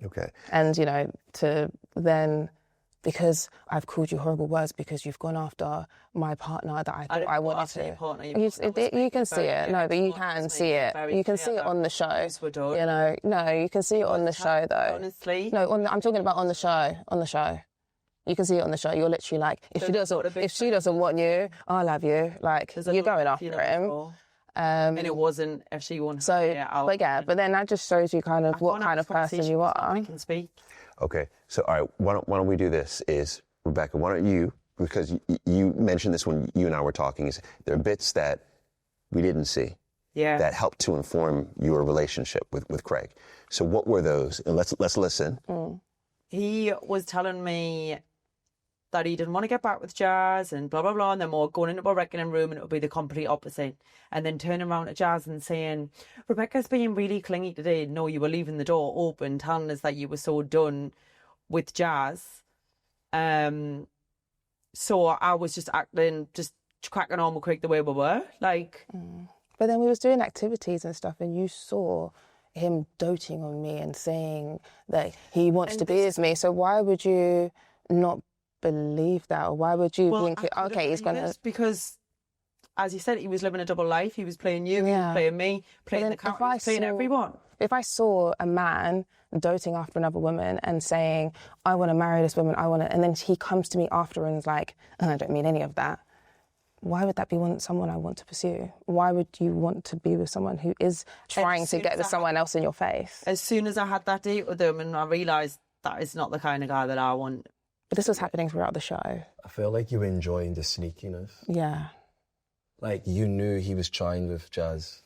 [SPEAKER 2] Okay.
[SPEAKER 10] And, to then, because I've called you horrible words because you've gone after my partner that I thought I wanted to.
[SPEAKER 1] Partner,
[SPEAKER 10] you can see it. No, but you can see it. You can see it on the show. No, you can see it on the show though.
[SPEAKER 1] Honestly.
[SPEAKER 10] No, I'm talking about on the show. On the show. You can see it on the show. You're literally like, if she doesn't want you, I'll have you. Like, you're going after him.
[SPEAKER 1] And it wasn't if she wanted.
[SPEAKER 10] But then that just shows you kind of what kind of person you are.
[SPEAKER 1] I can speak.
[SPEAKER 2] Okay, so all right, why don't we do this? Is Rebecca, why don't you, because you mentioned this when you and I were talking, is there are bits that we didn't see that helped to inform your relationship with Craig. So what were those? And let's listen.
[SPEAKER 1] He was telling me that he didn't want to get back with Jazz and blah, blah, blah, and then we're going into a reckoning room and it would be the complete opposite. And then turning around to Jazz and saying, Rebecca's being really clingy today. No, you were leaving the door open, telling us that you were so done with Jazz. So I was just cracking on with Craig the way we were. Like...
[SPEAKER 10] But then we was doing activities and stuff and you saw him doting on me and saying that he wants to be with me. So why would you not believe that? Or why would you think, okay, he's going to...
[SPEAKER 1] Because, as you said, he was living a double life. He was playing you, he was playing me, playing the count, he was playing everyone.
[SPEAKER 10] If I saw a man doting after another woman and saying, I want to marry this woman, and then he comes to me after and is like, I don't mean any of that, why would that be someone I want to pursue? Why would you want to be with someone who is trying to get with someone else in your face?
[SPEAKER 1] As soon as I had that date with him and I realised that is not the kind of guy that I want.
[SPEAKER 10] But this was happening throughout the show.
[SPEAKER 3] I feel like you were enjoying the sneakiness.
[SPEAKER 10] Yeah.
[SPEAKER 3] Like, you knew he was trying with Jazz.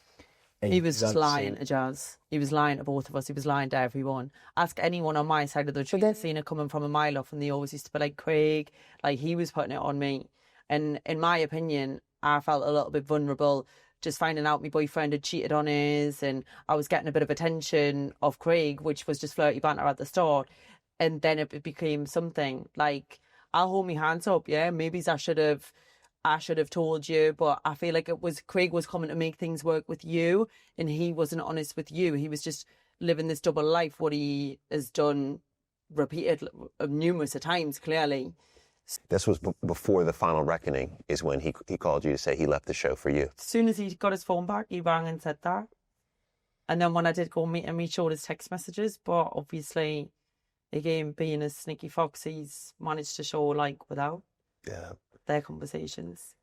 [SPEAKER 1] He was just lying to Jazz. He was lying to both of us. He was lying to everyone. Ask anyone on my side of the street that's seen it coming from a mile off, and they always used to be like, Craig, like, he was putting it on me. And in my opinion, I felt a little bit vulnerable just finding out my boyfriend had cheated on his, and I was getting a bit of attention of Craig, which was just flirty banter at the start. And then it became something like, I'll hold my hands up, yeah, maybe I should have told you, but I feel like Craig was coming to make things work with you, and he wasn't honest with you. He was just living this double life, what he has done repeated numerous times, clearly.
[SPEAKER 2] This was before the final reckoning, is when he called you to say he left the show for you.
[SPEAKER 1] As soon as he got his phone back, he rang and said that. And then when I did go meet him, he showed his text messages, but obviously, again, being a sneaky fox, he's managed to show, like, without their conversations.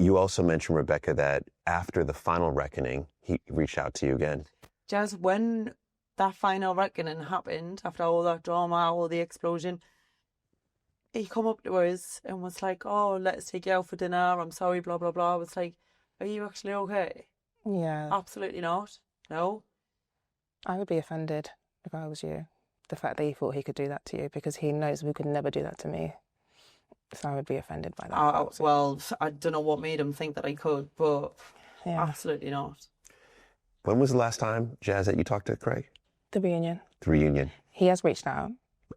[SPEAKER 2] You also mentioned, Rebecca, that after the final reckoning, he reached out to you again.
[SPEAKER 1] Jazz, when that final reckoning happened, after all that drama, all the explosion, he come up to us and was like, oh, let's take you out for dinner, I'm sorry, blah, blah, blah. I was like, are you actually okay?
[SPEAKER 10] Yeah.
[SPEAKER 1] Absolutely not. No.
[SPEAKER 10] I would be offended if I was you. The fact that he thought he could do that to you, because he knows we could never do that to me. So I would be offended by that.
[SPEAKER 1] Well, I don't know what made him think that I could, but...
[SPEAKER 10] Yeah.
[SPEAKER 1] Absolutely not.
[SPEAKER 2] When was the last time, Jazz, that you talked to Craig?
[SPEAKER 10] The reunion.
[SPEAKER 2] The reunion.
[SPEAKER 10] He has reached out.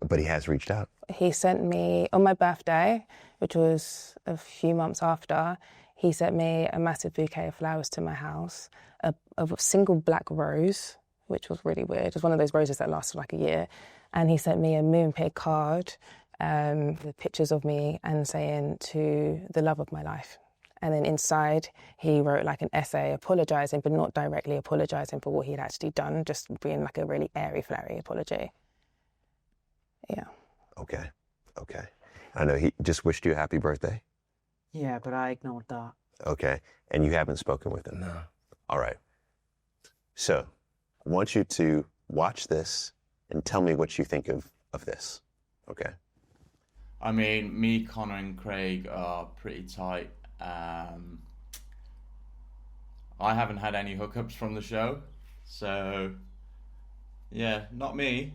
[SPEAKER 2] But he has reached out.
[SPEAKER 10] He sent me, on my birthday, which was a few months after, he sent me a massive bouquet of flowers to my house, a single black rose, which was really weird. It was one of those roses that lasted like a year. And he sent me a Moonpig card with pictures of me and saying, to the love of my life. And then inside, he wrote like an essay apologising, but not directly apologising for what he'd actually done, just being like a really airy, flowery apology. Yeah.
[SPEAKER 2] Okay. I know he just wished you a happy birthday.
[SPEAKER 1] Yeah, but I ignored that.
[SPEAKER 2] Okay. And you haven't spoken with him?
[SPEAKER 3] No.
[SPEAKER 2] All right. So I want you to watch this and tell me what you think of this. Okay.
[SPEAKER 14] I mean, me, Connor, and Craig are pretty tight. I haven't had any hookups from the show, so yeah, not me.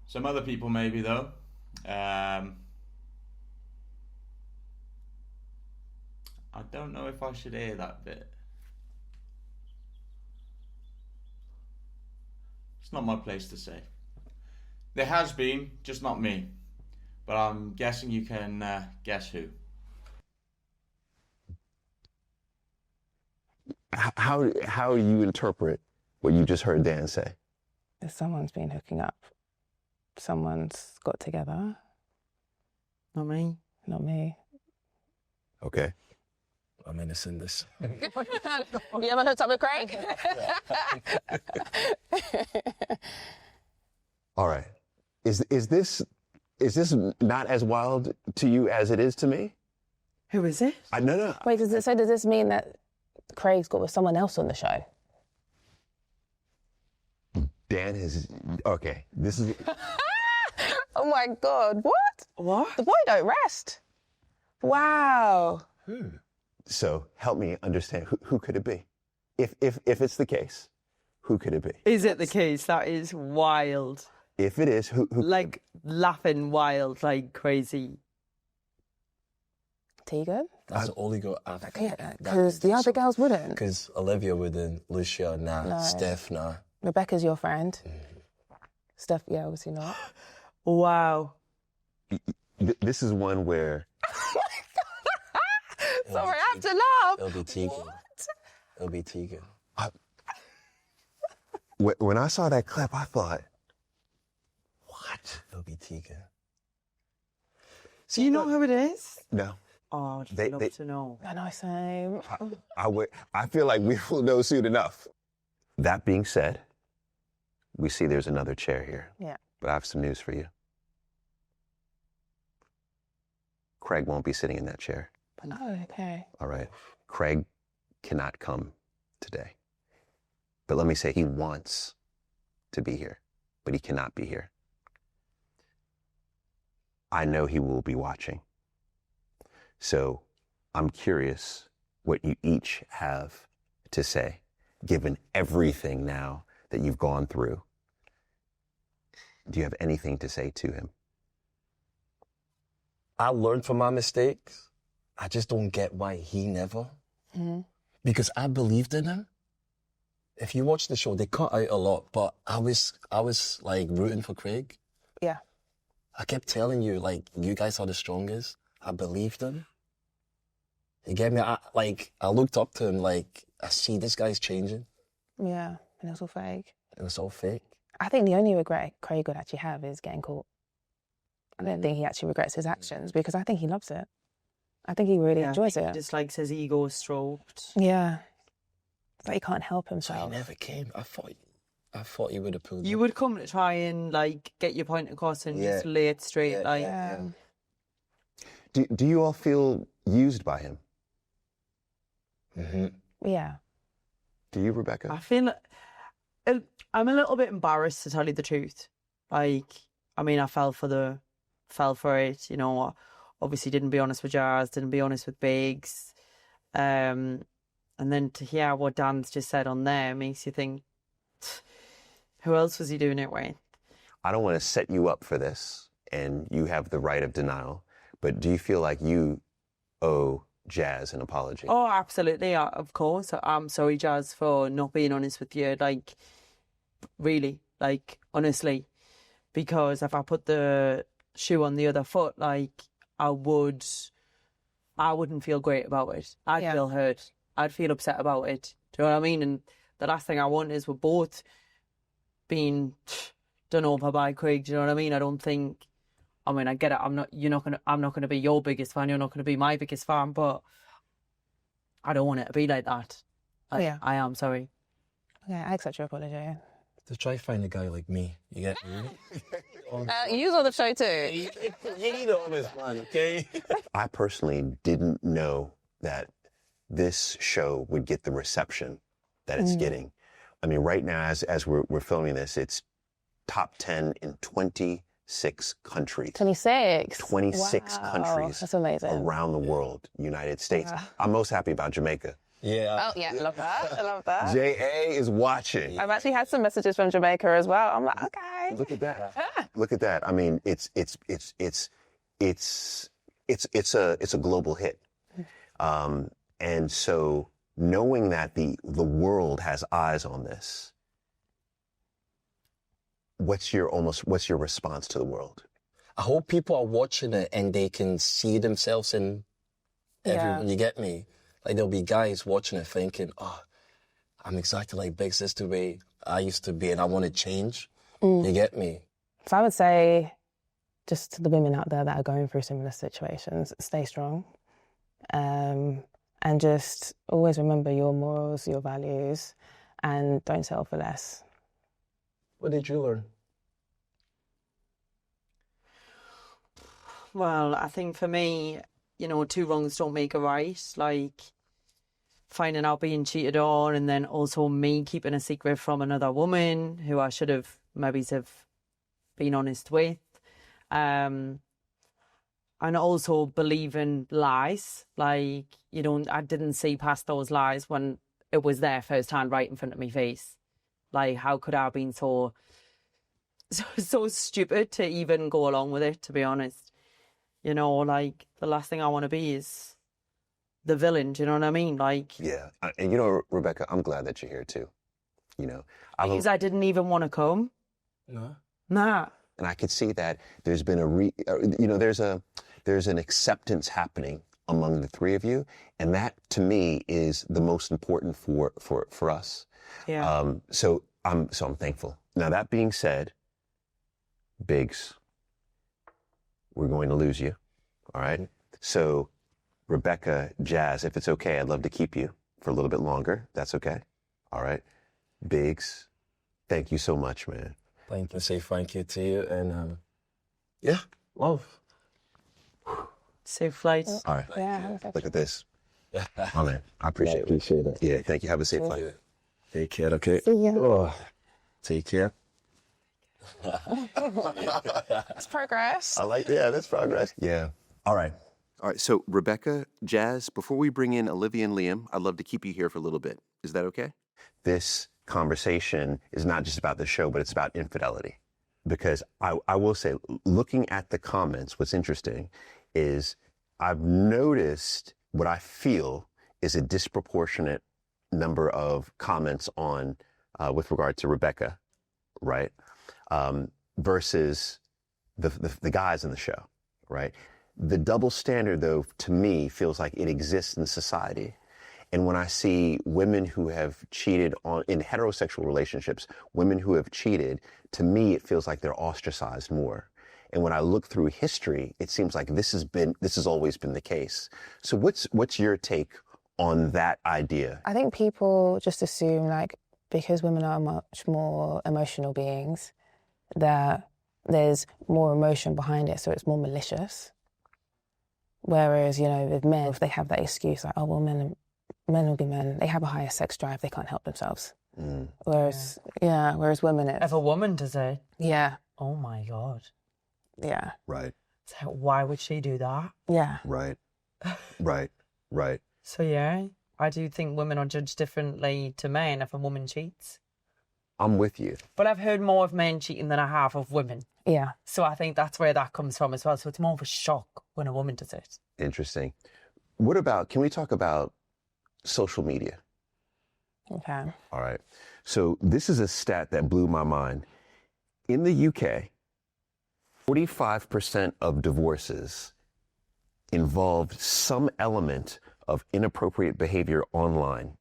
[SPEAKER 14] Some other people maybe though. I don't know if I should air that bit. It's not my place to say. There has been, just not me. But I'm guessing you can guess who.
[SPEAKER 2] How do you interpret what you just heard Dan say?
[SPEAKER 10] If someone's been hooking up, someone's got together.
[SPEAKER 1] Not me.
[SPEAKER 10] Not me.
[SPEAKER 2] Okay.
[SPEAKER 3] I'm innocent this.
[SPEAKER 10] You ever hooked up with Craig?
[SPEAKER 2] All right. Is this not as wild to you as it is to me?
[SPEAKER 1] Who is it?
[SPEAKER 2] No.
[SPEAKER 10] Wait, does this mean that Craig's got with someone else on the show?
[SPEAKER 2] Dan is... Okay, this is...
[SPEAKER 10] Oh my God, what?
[SPEAKER 1] What?
[SPEAKER 10] The boy don't rest. Wow.
[SPEAKER 2] So help me understand, who could it be? If it's the case, who could it be?
[SPEAKER 1] Is it the case? That is wild.
[SPEAKER 2] If it is, who
[SPEAKER 1] like laughing wild, like crazy.
[SPEAKER 10] Tegan?
[SPEAKER 3] That's the only girl I've...
[SPEAKER 10] Because the other girls wouldn't.
[SPEAKER 3] Because Olivia wouldn't, Lucia, nah,
[SPEAKER 10] No.
[SPEAKER 3] Steph, nah.
[SPEAKER 10] Rebecca's your friend. Steph, yeah, obviously not.
[SPEAKER 1] Wow.
[SPEAKER 2] This is one where...
[SPEAKER 10] Sorry, I have to laugh.
[SPEAKER 3] It'll be Tegan. It'll be Tegan.
[SPEAKER 2] When I saw that clip, I thought, what?
[SPEAKER 3] It'll be Tegan.
[SPEAKER 1] Do you know who it is?
[SPEAKER 2] No.
[SPEAKER 1] Oh, I'd love to know.
[SPEAKER 10] I know, same.
[SPEAKER 2] I feel like we will know soon enough. That being said, we see there's another chair here.
[SPEAKER 10] Yeah.
[SPEAKER 2] But I have some news for you. Craig won't be sitting in that chair.
[SPEAKER 10] Oh, okay.
[SPEAKER 2] All right. Craig cannot come today. But let me say, he wants to be here, but he cannot be here. I know he will be watching. So I'm curious what you each have to say, given everything now that you've gone through. Do you have anything to say to him?
[SPEAKER 3] I learned from my mistakes. I just don't get why he never.
[SPEAKER 10] Mm-hmm.
[SPEAKER 3] Because I believed in him. If you watch the show, they cut out a lot, but I was like rooting for Craig.
[SPEAKER 10] Yeah.
[SPEAKER 3] I kept telling you, like, you guys are the strongest. I believed him. He gave me, I looked up to him, like, I see this guy's changing.
[SPEAKER 10] Yeah, and it was all fake.
[SPEAKER 3] It was all fake.
[SPEAKER 10] I think the only regret Craig would actually have is getting caught. I don't think he actually regrets his actions because I think he loves it. I think he really enjoys it.
[SPEAKER 1] He just likes his ego stroked.
[SPEAKER 10] Yeah. But he can't help
[SPEAKER 3] So
[SPEAKER 10] himself.
[SPEAKER 3] he never came. I thought he would have pulled
[SPEAKER 1] You
[SPEAKER 3] up.
[SPEAKER 1] would come to try and like get your point across and
[SPEAKER 3] Yeah.
[SPEAKER 1] just lay it straight.
[SPEAKER 3] Yeah,
[SPEAKER 1] like,
[SPEAKER 3] yeah.
[SPEAKER 2] Do you all feel used by him?
[SPEAKER 3] Mm-hmm.
[SPEAKER 10] Yeah.
[SPEAKER 2] Do you, Rebecca?
[SPEAKER 1] I feel I'm a little bit embarrassed to tell you the truth. Like, I mean, I fell for it. You know, obviously didn't be honest with Jazz, didn't be honest with Biggs, and then to hear what Dan's just said on there makes you think, who else was he doing it with?
[SPEAKER 2] I don't want to set you up for this, and you have the right of denial, but do you feel like you owe Jazz an apology?
[SPEAKER 1] Oh, absolutely. Of course. I'm sorry, Jazz, for not being honest with you. Like, really, like, honestly, because if I put the shoe on the other foot, like, I wouldn't feel great about it. I'd feel hurt. I'd feel upset about it. Do you know what I mean? And the last thing I want is we're both being done over by Craig. Do you know what I mean? I mean, I get it. I'm not gonna be your biggest fan. You're not gonna be my biggest fan, but I don't want it to be like that. I am sorry.
[SPEAKER 10] Okay, I accept your apology.
[SPEAKER 3] To try find a guy like me, you get me?
[SPEAKER 10] You on the show too.
[SPEAKER 3] You know this man, okay?
[SPEAKER 2] I personally didn't know that this show would get the reception that it's getting. I mean, right now, as we're filming this, it's top 10 in 26 countries.
[SPEAKER 10] 26?
[SPEAKER 2] 26
[SPEAKER 10] Wow,
[SPEAKER 2] countries.
[SPEAKER 10] that's amazing.
[SPEAKER 2] Around the world, United States. I'm most happy about Jamaica.
[SPEAKER 3] Yeah.
[SPEAKER 10] Oh, yeah, love that. I love that.
[SPEAKER 2] JA is watching.
[SPEAKER 10] I've actually had some messages from Jamaica as well. I'm like, okay.
[SPEAKER 2] Look at that. Look at that. I mean, it's a global hit. And so knowing that the world has eyes on this, what's your response to the world?
[SPEAKER 3] I hope people are watching it and they can see themselves in everyone. You get me? Like there'll be guys watching it thinking, oh, I'm exactly like Big Sister the way I used to be and I want to change. You get me?
[SPEAKER 10] So I would say just to the women out there that are going through similar situations, stay strong. And just always remember your morals, your values, and don't settle for less.
[SPEAKER 3] What did you learn?
[SPEAKER 1] Well, I think for me, two wrongs don't make a right. Like finding out being cheated on, and then also me keeping a secret from another woman who I should have maybe been honest with. And also believing lies. Like, I didn't see past those lies when it was there firsthand right in front of my face. Like, how could I have been so stupid to even go along with it, to be honest? Like, the last thing I want to be is the villain, do you know what I mean? Like,
[SPEAKER 2] yeah. And Rebecca, I'm glad that you're here too.
[SPEAKER 1] Because I didn't even want to come.
[SPEAKER 3] No.
[SPEAKER 1] Nah.
[SPEAKER 2] And I could see that there's been there's an acceptance happening among the three of you, and that to me is the most important for us.
[SPEAKER 1] Yeah.
[SPEAKER 2] So I'm thankful. Now that being said, Biggs, we're going to lose you. All right. So Rebecca, Jazz, if it's okay, I'd love to keep you for a little bit longer. That's okay. All right. Biggs, thank you so much, man.
[SPEAKER 3] Thank you. Say thank you to you and love.
[SPEAKER 1] Safe flight.
[SPEAKER 2] All right.
[SPEAKER 10] Yeah.
[SPEAKER 2] Look at this. Oh man, I appreciate it. Yeah, thank you. Have a safe flight.
[SPEAKER 3] Take care, okay?
[SPEAKER 10] See ya.
[SPEAKER 3] Oh, take care.
[SPEAKER 8] It's progress.
[SPEAKER 2] That's progress. Yeah. All right.
[SPEAKER 4] So Rebecca, Jazz, before we bring in Olivia and Liam, I'd love to keep you here for a little bit. Is that okay?
[SPEAKER 2] This conversation is not just about the show, but it's about infidelity. Because I will say, looking at the comments, what's interesting is I've noticed what I feel is a disproportionate number of comments on with regard to Rebecca, right? Versus the guys in the show, right? The double standard, though, to me, feels like it exists in society. And when I see women who have cheated in heterosexual relationships, women who have cheated, to me, it feels like they're ostracized more. And when I look through history, it seems like this has always been the case. So what's your take on that idea?
[SPEAKER 10] I think people just assume, like, because women are much more emotional beings, that there's more emotion behind it, so it's more malicious. Whereas, with men, if they have that excuse, like, oh, well, men will be men, they have a higher sex drive, they can't help themselves. Whereas women,
[SPEAKER 1] If a woman does it,
[SPEAKER 10] yeah.
[SPEAKER 1] oh my God.
[SPEAKER 10] Yeah.
[SPEAKER 2] Right.
[SPEAKER 1] So why would she do that?
[SPEAKER 10] Yeah.
[SPEAKER 2] Right.
[SPEAKER 1] So yeah, I do think women are judged differently to men if a woman cheats.
[SPEAKER 2] I'm with you.
[SPEAKER 1] But I've heard more of men cheating than I have of women.
[SPEAKER 10] Yeah.
[SPEAKER 1] So I think that's where that comes from as well. So it's more of a shock when a woman does it.
[SPEAKER 2] Interesting. can we talk about social media?
[SPEAKER 10] Okay.
[SPEAKER 2] All right. So this is a stat that blew my mind. In the UK, 45% of divorces involved some element of inappropriate behavior online,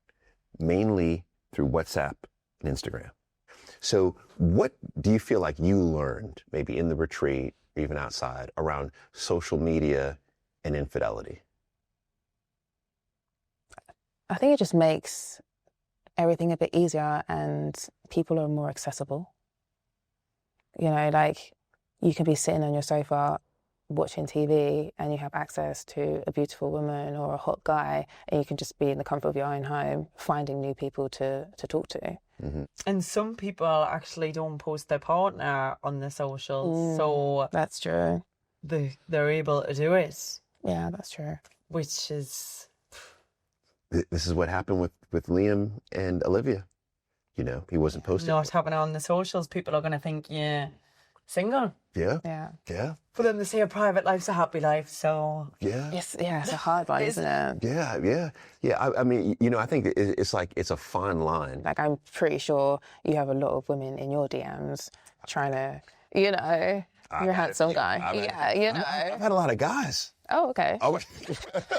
[SPEAKER 2] mainly through WhatsApp and Instagram. So what do you feel like you learned, maybe in the retreat, or even outside, around social media and infidelity?
[SPEAKER 10] I think it just makes everything a bit easier and people are more accessible. You know, like you can be sitting on your sofa watching TV and you have access to a beautiful woman or a hot guy, and you can just be in the comfort of your own home finding new people to talk to.
[SPEAKER 1] And some people actually don't post their partner on the socials, so
[SPEAKER 10] that's true.
[SPEAKER 1] They're able to do it.
[SPEAKER 10] Yeah, that's true.
[SPEAKER 1] Which is...
[SPEAKER 2] This is what happened with Liam and Olivia. You know, he wasn't posting.
[SPEAKER 1] Not happening on the socials. People are going to think you're single.
[SPEAKER 2] Yeah.
[SPEAKER 10] Yeah.
[SPEAKER 2] Yeah.
[SPEAKER 1] For them to say a private life's a happy life, so...
[SPEAKER 2] Yeah.
[SPEAKER 10] It's a hard one, isn't it?
[SPEAKER 2] Yeah. I mean, you know, I think it's like, it's a fine line.
[SPEAKER 10] Like, I'm pretty sure you have a lot of women in your DMs trying to, you know, you're a handsome guy. Yeah, you know.
[SPEAKER 2] I've had a lot of guys.
[SPEAKER 10] Oh, okay.
[SPEAKER 2] Oh.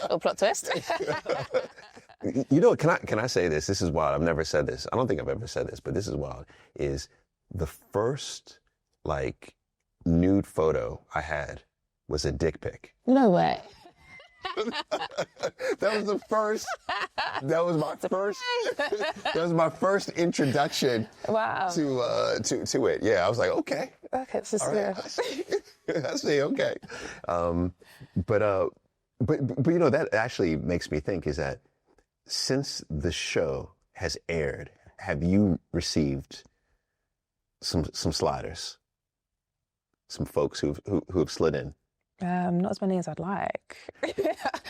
[SPEAKER 10] Little plot twist.
[SPEAKER 2] You know, can I say this? This is wild. I've never said this. I don't think I've ever said this, but this is wild. Is the first, like, nude photo I had was a dick pic.
[SPEAKER 10] No way.
[SPEAKER 2] That was the first. That was my first. That was my first introduction.
[SPEAKER 10] Wow.
[SPEAKER 2] To it. Yeah, I was like, okay.
[SPEAKER 10] Okay, this is
[SPEAKER 2] good. I see. Okay. But you know, that actually makes me think, is that since the show has aired, have you received some sliders, some folks who've slid in?
[SPEAKER 10] Not as many as I'd like.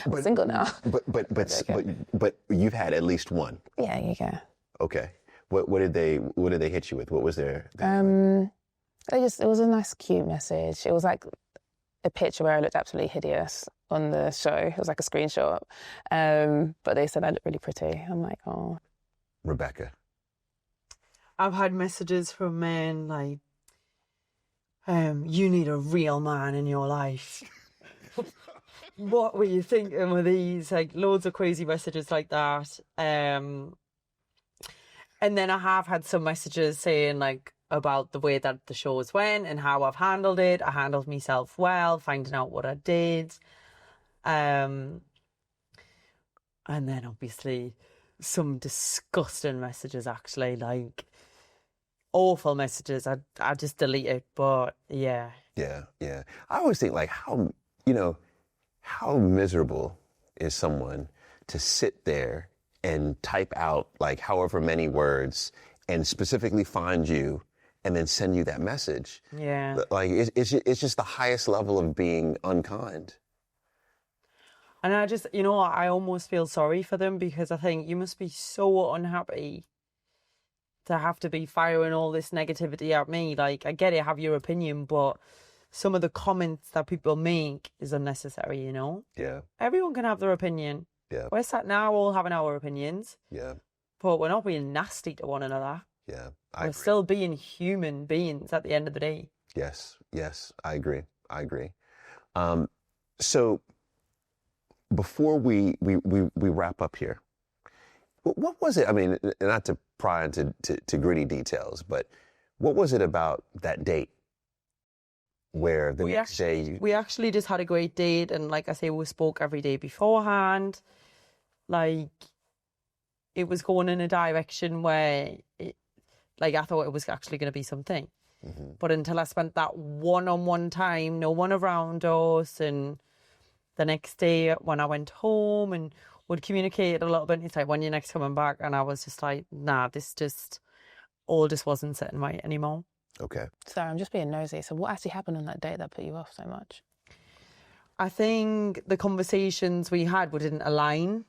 [SPEAKER 10] I'm single now.
[SPEAKER 2] But you've had at least one.
[SPEAKER 10] Yeah.
[SPEAKER 2] Okay. What did they hit you with? What was their
[SPEAKER 10] it was a nice, cute message. It was like a picture where I looked absolutely hideous on the show. It was like a screenshot. But they said I looked really pretty. I'm like, oh.
[SPEAKER 2] Rebecca.
[SPEAKER 1] I've had messages from men like, you need a real man in your life. What were you thinking with these? Like, loads of crazy messages like that. And then I have had some messages saying, like, about the way that the shows went and how I've handled it. I handled myself well, finding out what I did. And then obviously some disgusting messages, actually, like awful messages. I just delete it, but yeah.
[SPEAKER 2] Yeah. I always think, like, how miserable is someone to sit there and type out, like, however many words and specifically find you and then send you that message.
[SPEAKER 1] Yeah.
[SPEAKER 2] Like, it's just the highest level of being unkind.
[SPEAKER 1] And I just, I almost feel sorry for them, because I think you must be so unhappy to have to be firing all this negativity at me. Like, I get it, have your opinion, but some of the comments that people make is unnecessary,
[SPEAKER 2] Yeah.
[SPEAKER 1] Everyone can have their opinion.
[SPEAKER 2] Yeah.
[SPEAKER 1] We're sat now all having our opinions.
[SPEAKER 2] Yeah.
[SPEAKER 1] But we're not being nasty to one another.
[SPEAKER 2] Yeah.
[SPEAKER 1] We're still being human beings at the end of the day.
[SPEAKER 2] Yes, I agree. So before we wrap up here, what was it? I mean, not to pry into gritty details, but what was it about that date where the next day
[SPEAKER 1] we actually just had a great date, and like I say, we spoke every day beforehand. Like, it was going in a direction where I thought it was actually going to be something. Mm-hmm. But until I spent that one-on-one time, no one around us, and the next day when I went home and would communicate a little bit, it's like, when you're next coming back? And I was just like, nah, this just wasn't sitting right anymore.
[SPEAKER 2] Okay.
[SPEAKER 10] Sorry, I'm just being nosy. So what actually happened on that date that put you off so much?
[SPEAKER 1] I think the conversations we had didn't align.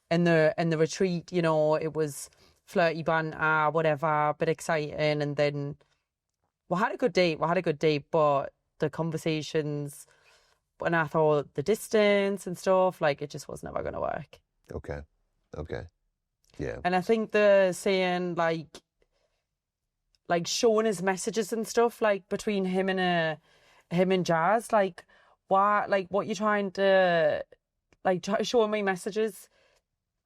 [SPEAKER 1] In the retreat, it was flirty banter, whatever, a bit exciting, and then we had a good date, but the conversations And I thought the distance and stuff, like, it just was never going to work.
[SPEAKER 2] Okay. Yeah.
[SPEAKER 1] And I think the saying, like showing his messages and stuff, like, between him and Jazz, like, why, like, what you trying to, like, showing me messages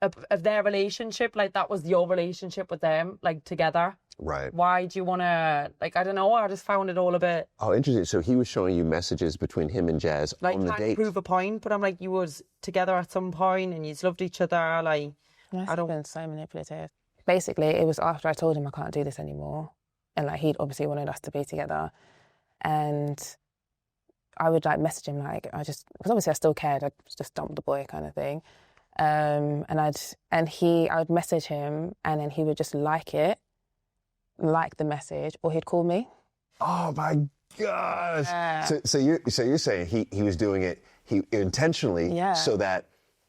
[SPEAKER 1] of their relationship, like, that was your relationship with them, like, together.
[SPEAKER 2] Right.
[SPEAKER 1] Why do you want to, like, I don't know, I just found it all a bit...
[SPEAKER 2] Oh, interesting. So he was showing you messages between him and Jazz
[SPEAKER 1] like,
[SPEAKER 2] on the
[SPEAKER 1] trying to
[SPEAKER 2] date?
[SPEAKER 1] prove a point, but I'm like, you was together at some point and you loved each other, like...
[SPEAKER 10] I don't... been so manipulative. Basically, it was after I told him I can't do this anymore. And, like, he'd obviously wanted us to be together. And I would, like, message him, like, because obviously I still cared, I'd just dump the boy kind of thing. And I would message him, and then he would just like the message, or he'd call me.
[SPEAKER 2] Oh my gosh! So you're saying he was doing it intentionally, so that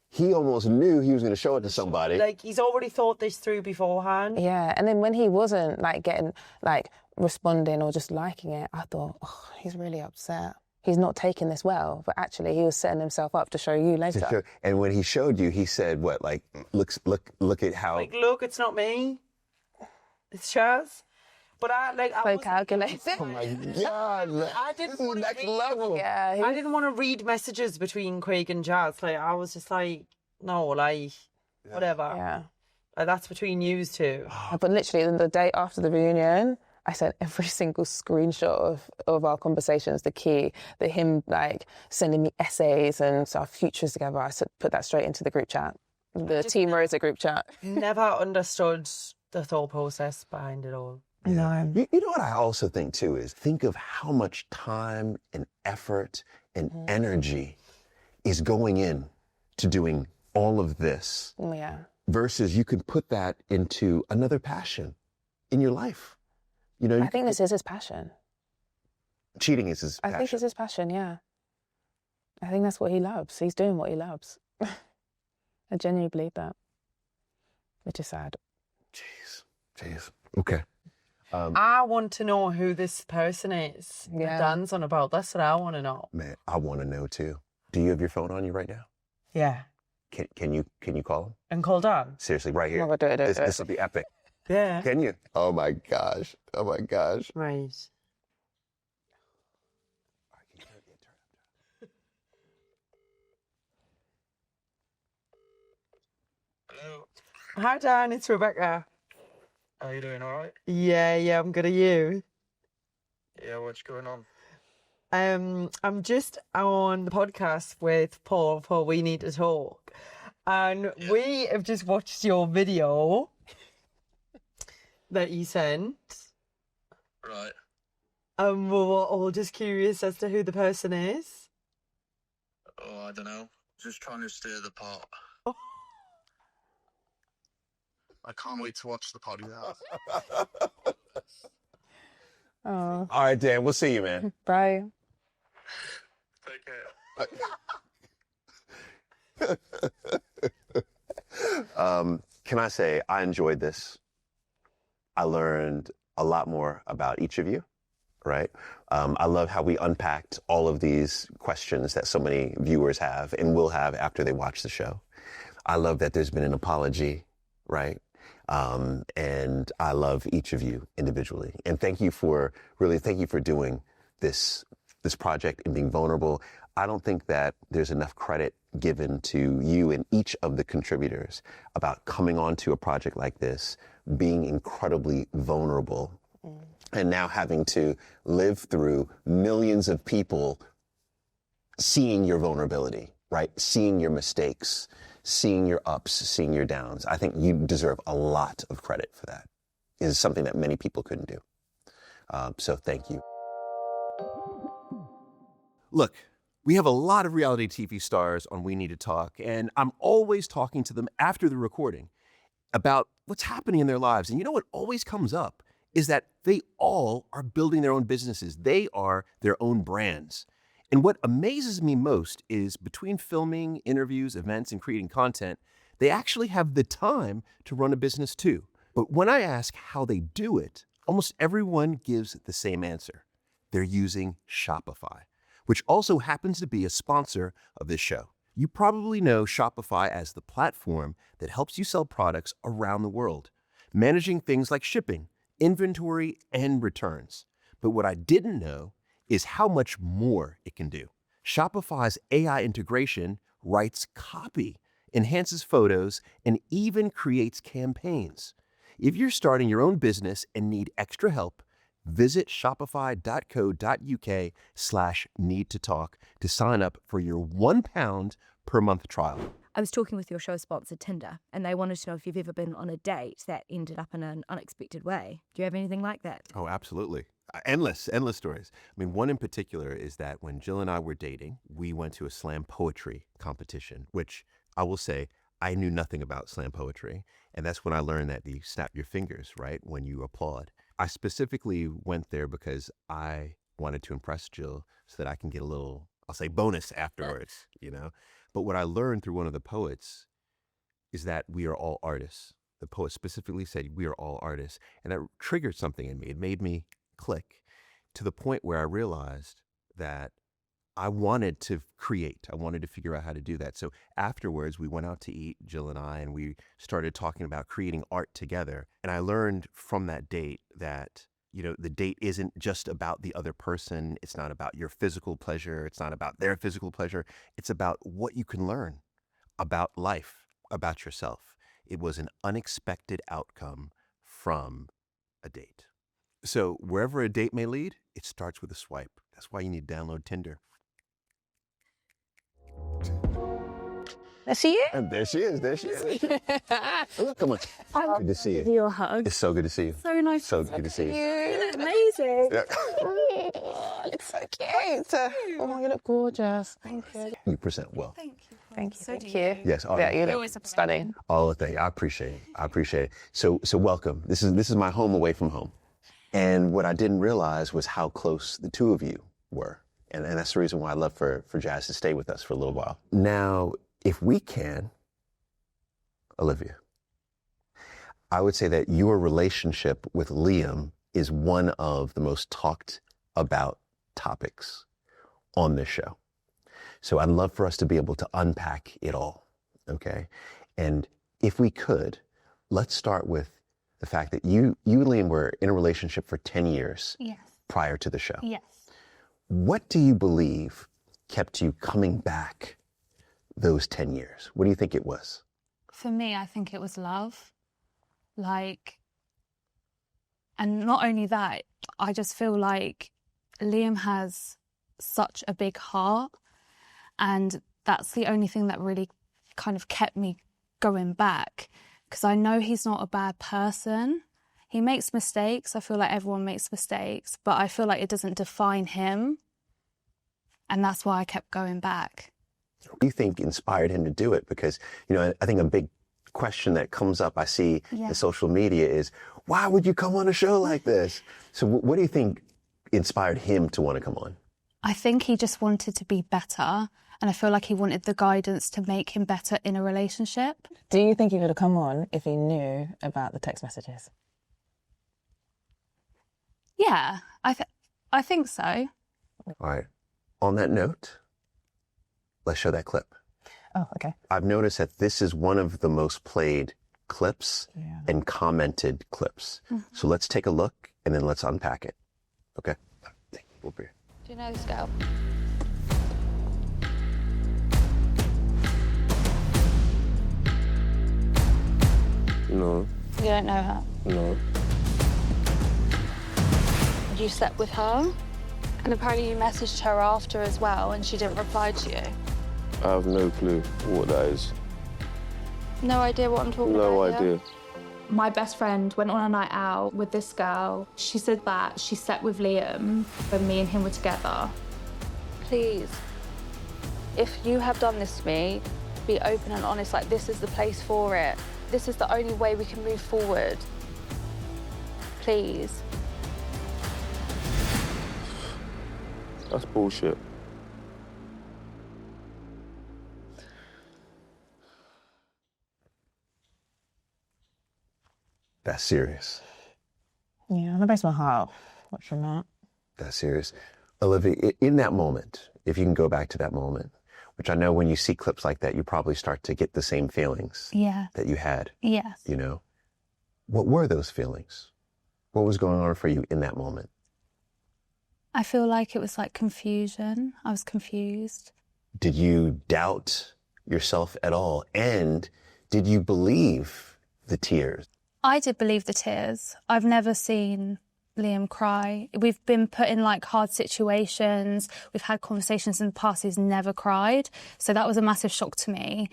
[SPEAKER 2] he almost knew he was going to show it to somebody.
[SPEAKER 1] Like, he's already thought this through beforehand.
[SPEAKER 10] Yeah, and then when he wasn't, like, getting, like, responding or just liking it, I thought, oh, he's really upset. He's not taking this well, but actually he was setting himself up to show you later.
[SPEAKER 2] And when he showed you, he said, "What? Like, look at how."
[SPEAKER 1] Like, look, it's not me. It's Chaz. But I
[SPEAKER 10] calculated.
[SPEAKER 2] Oh my God!
[SPEAKER 1] I didn't want
[SPEAKER 2] next level.
[SPEAKER 10] Yeah,
[SPEAKER 1] I didn't want to read messages between Craig and Jazz. Like, I was just like, no, like, whatever.
[SPEAKER 10] Yeah.
[SPEAKER 1] Like, that's between you two.
[SPEAKER 10] But literally, the day after the reunion, I sent every single screenshot of our conversations, the key, him, like, sending me essays and our futures together. I put that straight into the group chat, the Team Rosa group chat.
[SPEAKER 1] Never understood the thought process behind it all.
[SPEAKER 10] No.
[SPEAKER 2] You know what I also think too is, think of how much time and effort and energy is going in to doing all of this.
[SPEAKER 10] Yeah.
[SPEAKER 2] Versus you could put that into another passion in your life. You know,
[SPEAKER 10] I think this is his passion.
[SPEAKER 2] Cheating is his passion.
[SPEAKER 10] I think it's his passion, yeah. I think that's what he loves. He's doing what he loves. I genuinely believe that. Which is sad.
[SPEAKER 2] Jeez. Okay.
[SPEAKER 1] I want to know who this person is.
[SPEAKER 10] Yeah.
[SPEAKER 1] Dan's on about. That's what I want to know.
[SPEAKER 2] Man, I want to know too. Do you have your phone on you right now?
[SPEAKER 1] Yeah.
[SPEAKER 2] Can you call him?
[SPEAKER 1] And call Dan?
[SPEAKER 2] Seriously, right here.
[SPEAKER 10] Oh, do it.
[SPEAKER 2] This will be epic.
[SPEAKER 1] Yeah.
[SPEAKER 2] Can you? Oh my gosh.
[SPEAKER 1] Right.
[SPEAKER 15] Hello.
[SPEAKER 1] Hi, Dan. It's Rebecca.
[SPEAKER 15] How you doing? All right?
[SPEAKER 1] Yeah. I'm good. Are you?
[SPEAKER 15] Yeah. What's going on?
[SPEAKER 1] I'm just on the podcast with Paul for We Need to Talk, and we have just watched your video that you sent.
[SPEAKER 15] Right.
[SPEAKER 1] We're all just curious as to who the person is.
[SPEAKER 15] Oh, I don't know. Just trying to stir the pot. I can't wait to watch the podcast.
[SPEAKER 10] Oh.
[SPEAKER 2] All right, Dan. We'll see you, man.
[SPEAKER 10] Bye.
[SPEAKER 15] Take care.
[SPEAKER 2] Can I say I enjoyed this? I learned a lot more about each of you, right? I love how we unpacked all of these questions that so many viewers have and will have after they watch the show. I love that there's been an apology, right? And I love each of you individually. And thank you for doing this project and being vulnerable. I don't think that there's enough credit given to you and each of the contributors about coming onto a project like this, being incredibly vulnerable, and now having to live through millions of people seeing your vulnerability, right? Seeing your mistakes, seeing your ups, seeing your downs. I think you deserve a lot of credit for that. It is something that many people couldn't do. So thank you.
[SPEAKER 4] Look, we have a lot of reality TV stars on We Need to Talk, and I'm always talking to them after the recording about what's happening in their lives. And you know what always comes up is that they all are building their own businesses. They are their own brands. And what amazes me most is between filming, interviews, events, and creating content, they actually have the time to run a business too. But when I ask how they do it, almost everyone gives the same answer. They're using Shopify. which also happens to be a sponsor of this show. You probably know Shopify as the platform that helps you sell products around the world, managing things like shipping, inventory, and returns. But what I didn't know is how much more it can do. Shopify's AI integration writes copy, enhances photos, and even creates campaigns. If you're starting your own business and need extra help, visit shopify.co.uk/need-to-talk to sign up for your £1 per month trial.
[SPEAKER 16] I was talking with your show sponsor, Tinder, and they wanted to know if you've ever been on a date that ended up in an unexpected way. Do you have anything like that?
[SPEAKER 4] Oh, absolutely. Endless stories. I mean, one in particular is that when Jill and I were dating, we went to a slam poetry competition, which I will say, I knew nothing about slam poetry. And that's when I learned that you snap your fingers, right, when you applaud. I specifically went there because I wanted to impress Jill so that I can get a little, I'll say, bonus afterwards, you know? But what I learned through one of the poets is that we are all artists. The poet specifically said, we are all artists. And that triggered something in me. It made me click to the point where I realized that I wanted to create. I wanted to figure out how to do that. So afterwards, we went out to eat, Jill and I, and we started talking about creating art together. And I learned from that date that, you know, the date isn't just about the other person. It's not about your physical pleasure. It's not about their physical pleasure. It's about what you can learn about life, about yourself. It was an unexpected outcome from a date. So wherever a date may lead, it starts with a swipe. That's why you need to download Tinder.
[SPEAKER 10] There she is.
[SPEAKER 2] And there she is. Look, come on. Good to see you.
[SPEAKER 16] Your hug.
[SPEAKER 2] It's so good to see you.
[SPEAKER 16] So nice.
[SPEAKER 2] So good to see you.
[SPEAKER 16] Amazing.
[SPEAKER 2] Yeah.
[SPEAKER 10] Oh, it's so cute. Oh, you look gorgeous. Thank you.
[SPEAKER 2] You present well.
[SPEAKER 10] Thank you.
[SPEAKER 16] So
[SPEAKER 10] Thank you.
[SPEAKER 2] Yes.
[SPEAKER 10] Yeah, you look stunning.
[SPEAKER 2] Oh, thank you. I appreciate it. So welcome. This is my home away from home. And what I didn't realize was how close the two of you were. And that's the reason why I love for Jazz to stay with us for a little while. Now, if we can, Olivia, I would say that your relationship with Liam is one of the most talked about topics on this show. So I'd love for us to be able to unpack it all, okay? And if we could, let's start with the fact that you and Liam were in a relationship for 10 years prior to the show.
[SPEAKER 11] Yes.
[SPEAKER 2] What do you believe kept you coming back those 10 years? What do you think it was?
[SPEAKER 11] For me, I think it was love. And not only that, I just feel like Liam has such a big heart, and that's the only thing that really kind of kept me going back, because I know he's not a bad person. He makes mistakes. I feel like everyone makes mistakes, but I feel like it doesn't define him, and that's why I kept going back.
[SPEAKER 2] What do you think inspired him to do it? Because, you know, I think a big question that comes up, I see in social media is, why would you come on a show like this? So what do you think inspired him to want to come on?
[SPEAKER 11] I think he just wanted to be better, and I feel like he wanted the guidance to make him better in a relationship.
[SPEAKER 10] Do you think he would have come on if he knew about the text messages?
[SPEAKER 11] Yeah, I think so.
[SPEAKER 2] All right. On that note, let's show that clip.
[SPEAKER 10] Oh, okay.
[SPEAKER 2] I've noticed that this is one of the most played clips and commented clips.
[SPEAKER 11] Mm-hmm.
[SPEAKER 2] So let's take a look and then let's unpack it. Okay? Thank you. We'll be here.
[SPEAKER 11] Do you know this girl?
[SPEAKER 2] No.
[SPEAKER 11] You don't know her?
[SPEAKER 2] No.
[SPEAKER 11] You slept with her? And apparently you messaged her after as well, and she didn't reply to you.
[SPEAKER 9] I have no clue what that is.
[SPEAKER 11] No idea what I'm talking about?
[SPEAKER 9] No idea.
[SPEAKER 17] My best friend went on a night out with this girl. She said that she slept with Liam when me and him were together.
[SPEAKER 11] Please, if you have done this to me, be open and honest. Like, this is the place for it. This is the only way we can move forward. Please.
[SPEAKER 9] That's bullshit.
[SPEAKER 2] That's serious.
[SPEAKER 10] Yeah, that breaks my heart watching that.
[SPEAKER 2] That's serious. Olivia, in that moment, if you can go back to that moment, which I know when you see clips like that, you probably start to get the same feelings that you had.
[SPEAKER 11] Yes.
[SPEAKER 2] You know, what were those feelings? What was going on for you in that moment?
[SPEAKER 11] I feel like it was like confusion. I was confused.
[SPEAKER 2] Did you doubt yourself at all? And did you believe the tears?
[SPEAKER 11] I did believe the tears. I've never seen Liam cry. We've been put in like hard situations. We've had conversations in the past. He's never cried. So that was a massive shock to me.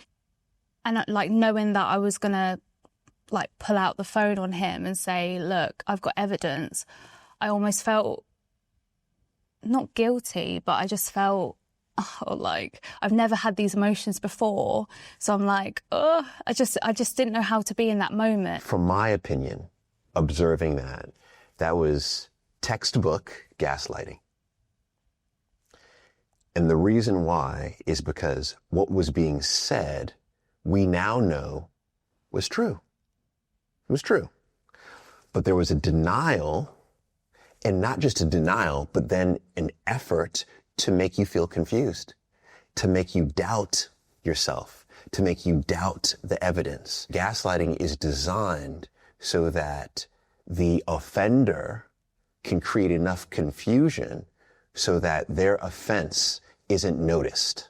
[SPEAKER 11] And like knowing that I was going to like pull out the phone on him and say, look, I've got evidence. I almost felt not guilty, but I just felt like I've never had these emotions before. So I'm like, oh, I just didn't know how to be in that moment.
[SPEAKER 2] From my opinion, observing that was textbook gaslighting. And the reason why is because what was being said, we now know was true. It was true. But there was a denial, and not just a denial, but then an effort to make you feel confused, to make you doubt yourself, to make you doubt the evidence. Gaslighting is designed so that the offender can create enough confusion so that their offense isn't noticed.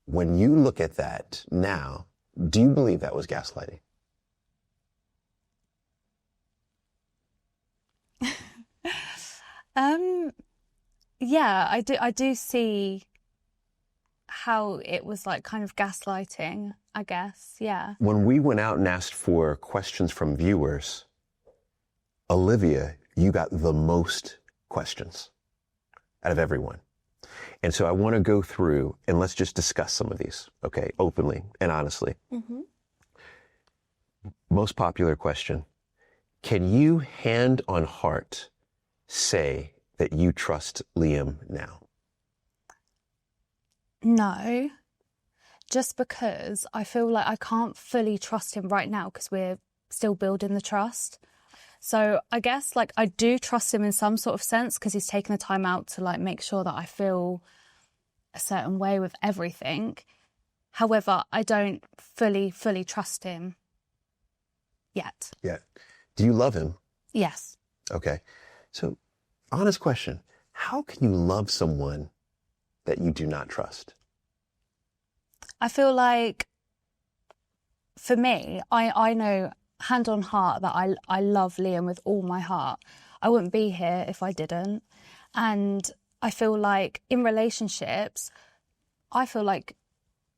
[SPEAKER 2] When you look at that now, do you believe that was gaslighting?
[SPEAKER 11] Yeah, I do see how it was like kind of gaslighting, I guess. Yeah.
[SPEAKER 2] When we went out and asked for questions from viewers, Olivia, you got the most questions out of everyone. And so I want to go through and let's just discuss some of these, okay, openly and honestly.
[SPEAKER 11] Mm-hmm.
[SPEAKER 2] Most popular question, can you hand on heart say that you trust Liam now?
[SPEAKER 11] No, just because I feel like I can't fully trust him right now because we're still building the trust. So I guess like I do trust him in some sort of sense because he's taken the time out to like make sure that I feel a certain way with everything. However, I don't fully trust him yet.
[SPEAKER 2] Yeah. Do you love him?
[SPEAKER 11] Yes.
[SPEAKER 2] Okay. So, honest question. How can you love someone that you do not trust?
[SPEAKER 11] I feel like, for me, I know hand on heart that I love Liam with all my heart. I wouldn't be here if I didn't. And I feel like in relationships, I feel like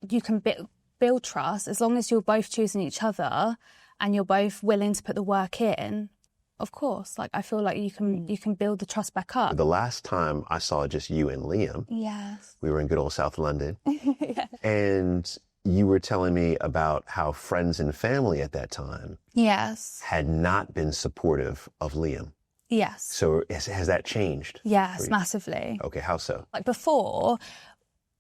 [SPEAKER 11] you can build trust as long as you're both choosing each other and you're both willing to put the work in. Of course, like I feel like you can build the trust back up.
[SPEAKER 2] The last time I saw just you and Liam,
[SPEAKER 11] yes,
[SPEAKER 2] we were in good old South London,
[SPEAKER 11] yeah.
[SPEAKER 2] And you were telling me about how friends and family at that time,
[SPEAKER 11] yes,
[SPEAKER 2] had not been supportive of Liam.
[SPEAKER 11] Yes.
[SPEAKER 2] So has that changed?
[SPEAKER 11] Yes, massively.
[SPEAKER 2] Okay, how so?
[SPEAKER 11] Like before,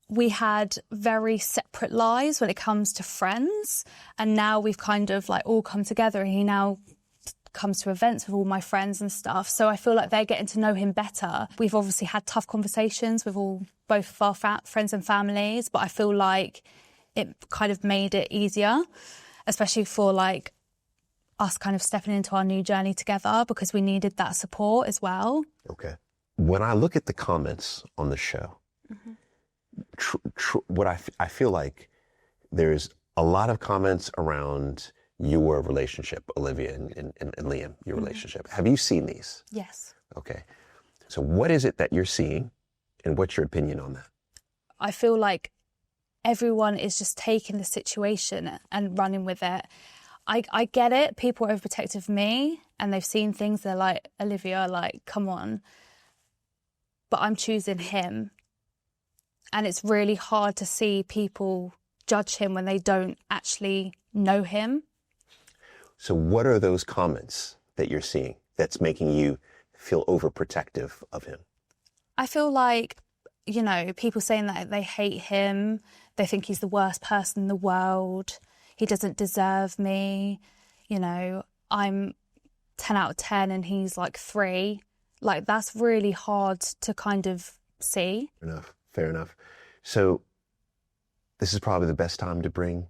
[SPEAKER 11] we had very separate lives when it comes to friends, and now we've kind of like all come together, and he now comes to events with all my friends and stuff. So I feel like they're getting to know him better. We've obviously had tough conversations with both of our friends and families, but I feel like it kind of made it easier, especially for like us kind of stepping into our new journey together because we needed that support as well.
[SPEAKER 2] Okay. When I look at the comments on the show, what I feel like there's a lot of comments around your relationship, Olivia and Liam, your relationship. Have you seen these?
[SPEAKER 11] Yes.
[SPEAKER 2] Okay. So what is it that you're seeing and what's your opinion on that?
[SPEAKER 11] I feel like everyone is just taking the situation and running with it. I get it. People are overprotective of me and they've seen things. They're like, Olivia, like, come on. But I'm choosing him. And it's really hard to see people judge him when they don't actually know him.
[SPEAKER 2] So what are those comments that you're seeing that's making you feel overprotective of him?
[SPEAKER 11] I feel like, you know, people saying that they hate him. They think he's the worst person in the world. He doesn't deserve me. You know, I'm 10 out of 10 and he's like 3. Like, that's really hard to kind of see.
[SPEAKER 2] Fair enough. So this is probably the best time to bring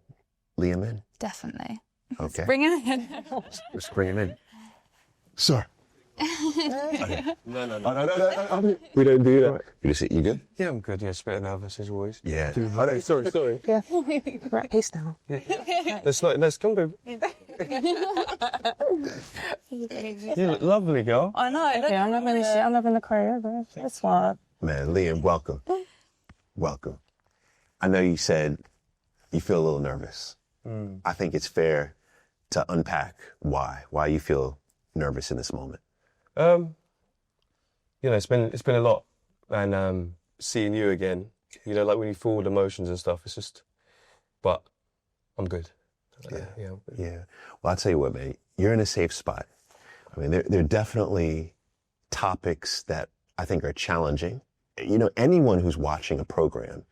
[SPEAKER 2] Liam in.
[SPEAKER 11] Definitely.
[SPEAKER 2] Okay.
[SPEAKER 11] Bring him in.
[SPEAKER 2] Let's bring him in. Sir. No. We don't do that. You good?
[SPEAKER 18] Yeah, I'm good. Yeah, it's a bit nervous as always.
[SPEAKER 2] Yeah.
[SPEAKER 18] Sorry.
[SPEAKER 10] Yeah. We're at peace now.
[SPEAKER 18] Let's come, baby. You look lovely, girl.
[SPEAKER 10] I know. Yeah, I'm loving the choreography. That's smart.
[SPEAKER 2] Man, Liam, welcome. Welcome. I know you said you feel a little nervous. I think it's fair to unpack why you feel nervous in this moment.
[SPEAKER 18] It's been a lot, and seeing you again, like when you feel all the emotions and stuff, it's just, but I'm good. Yeah.
[SPEAKER 2] Well, I'll tell you what, mate, you're in a safe spot. I mean, there are definitely topics that I think are challenging. Anyone who's watching a program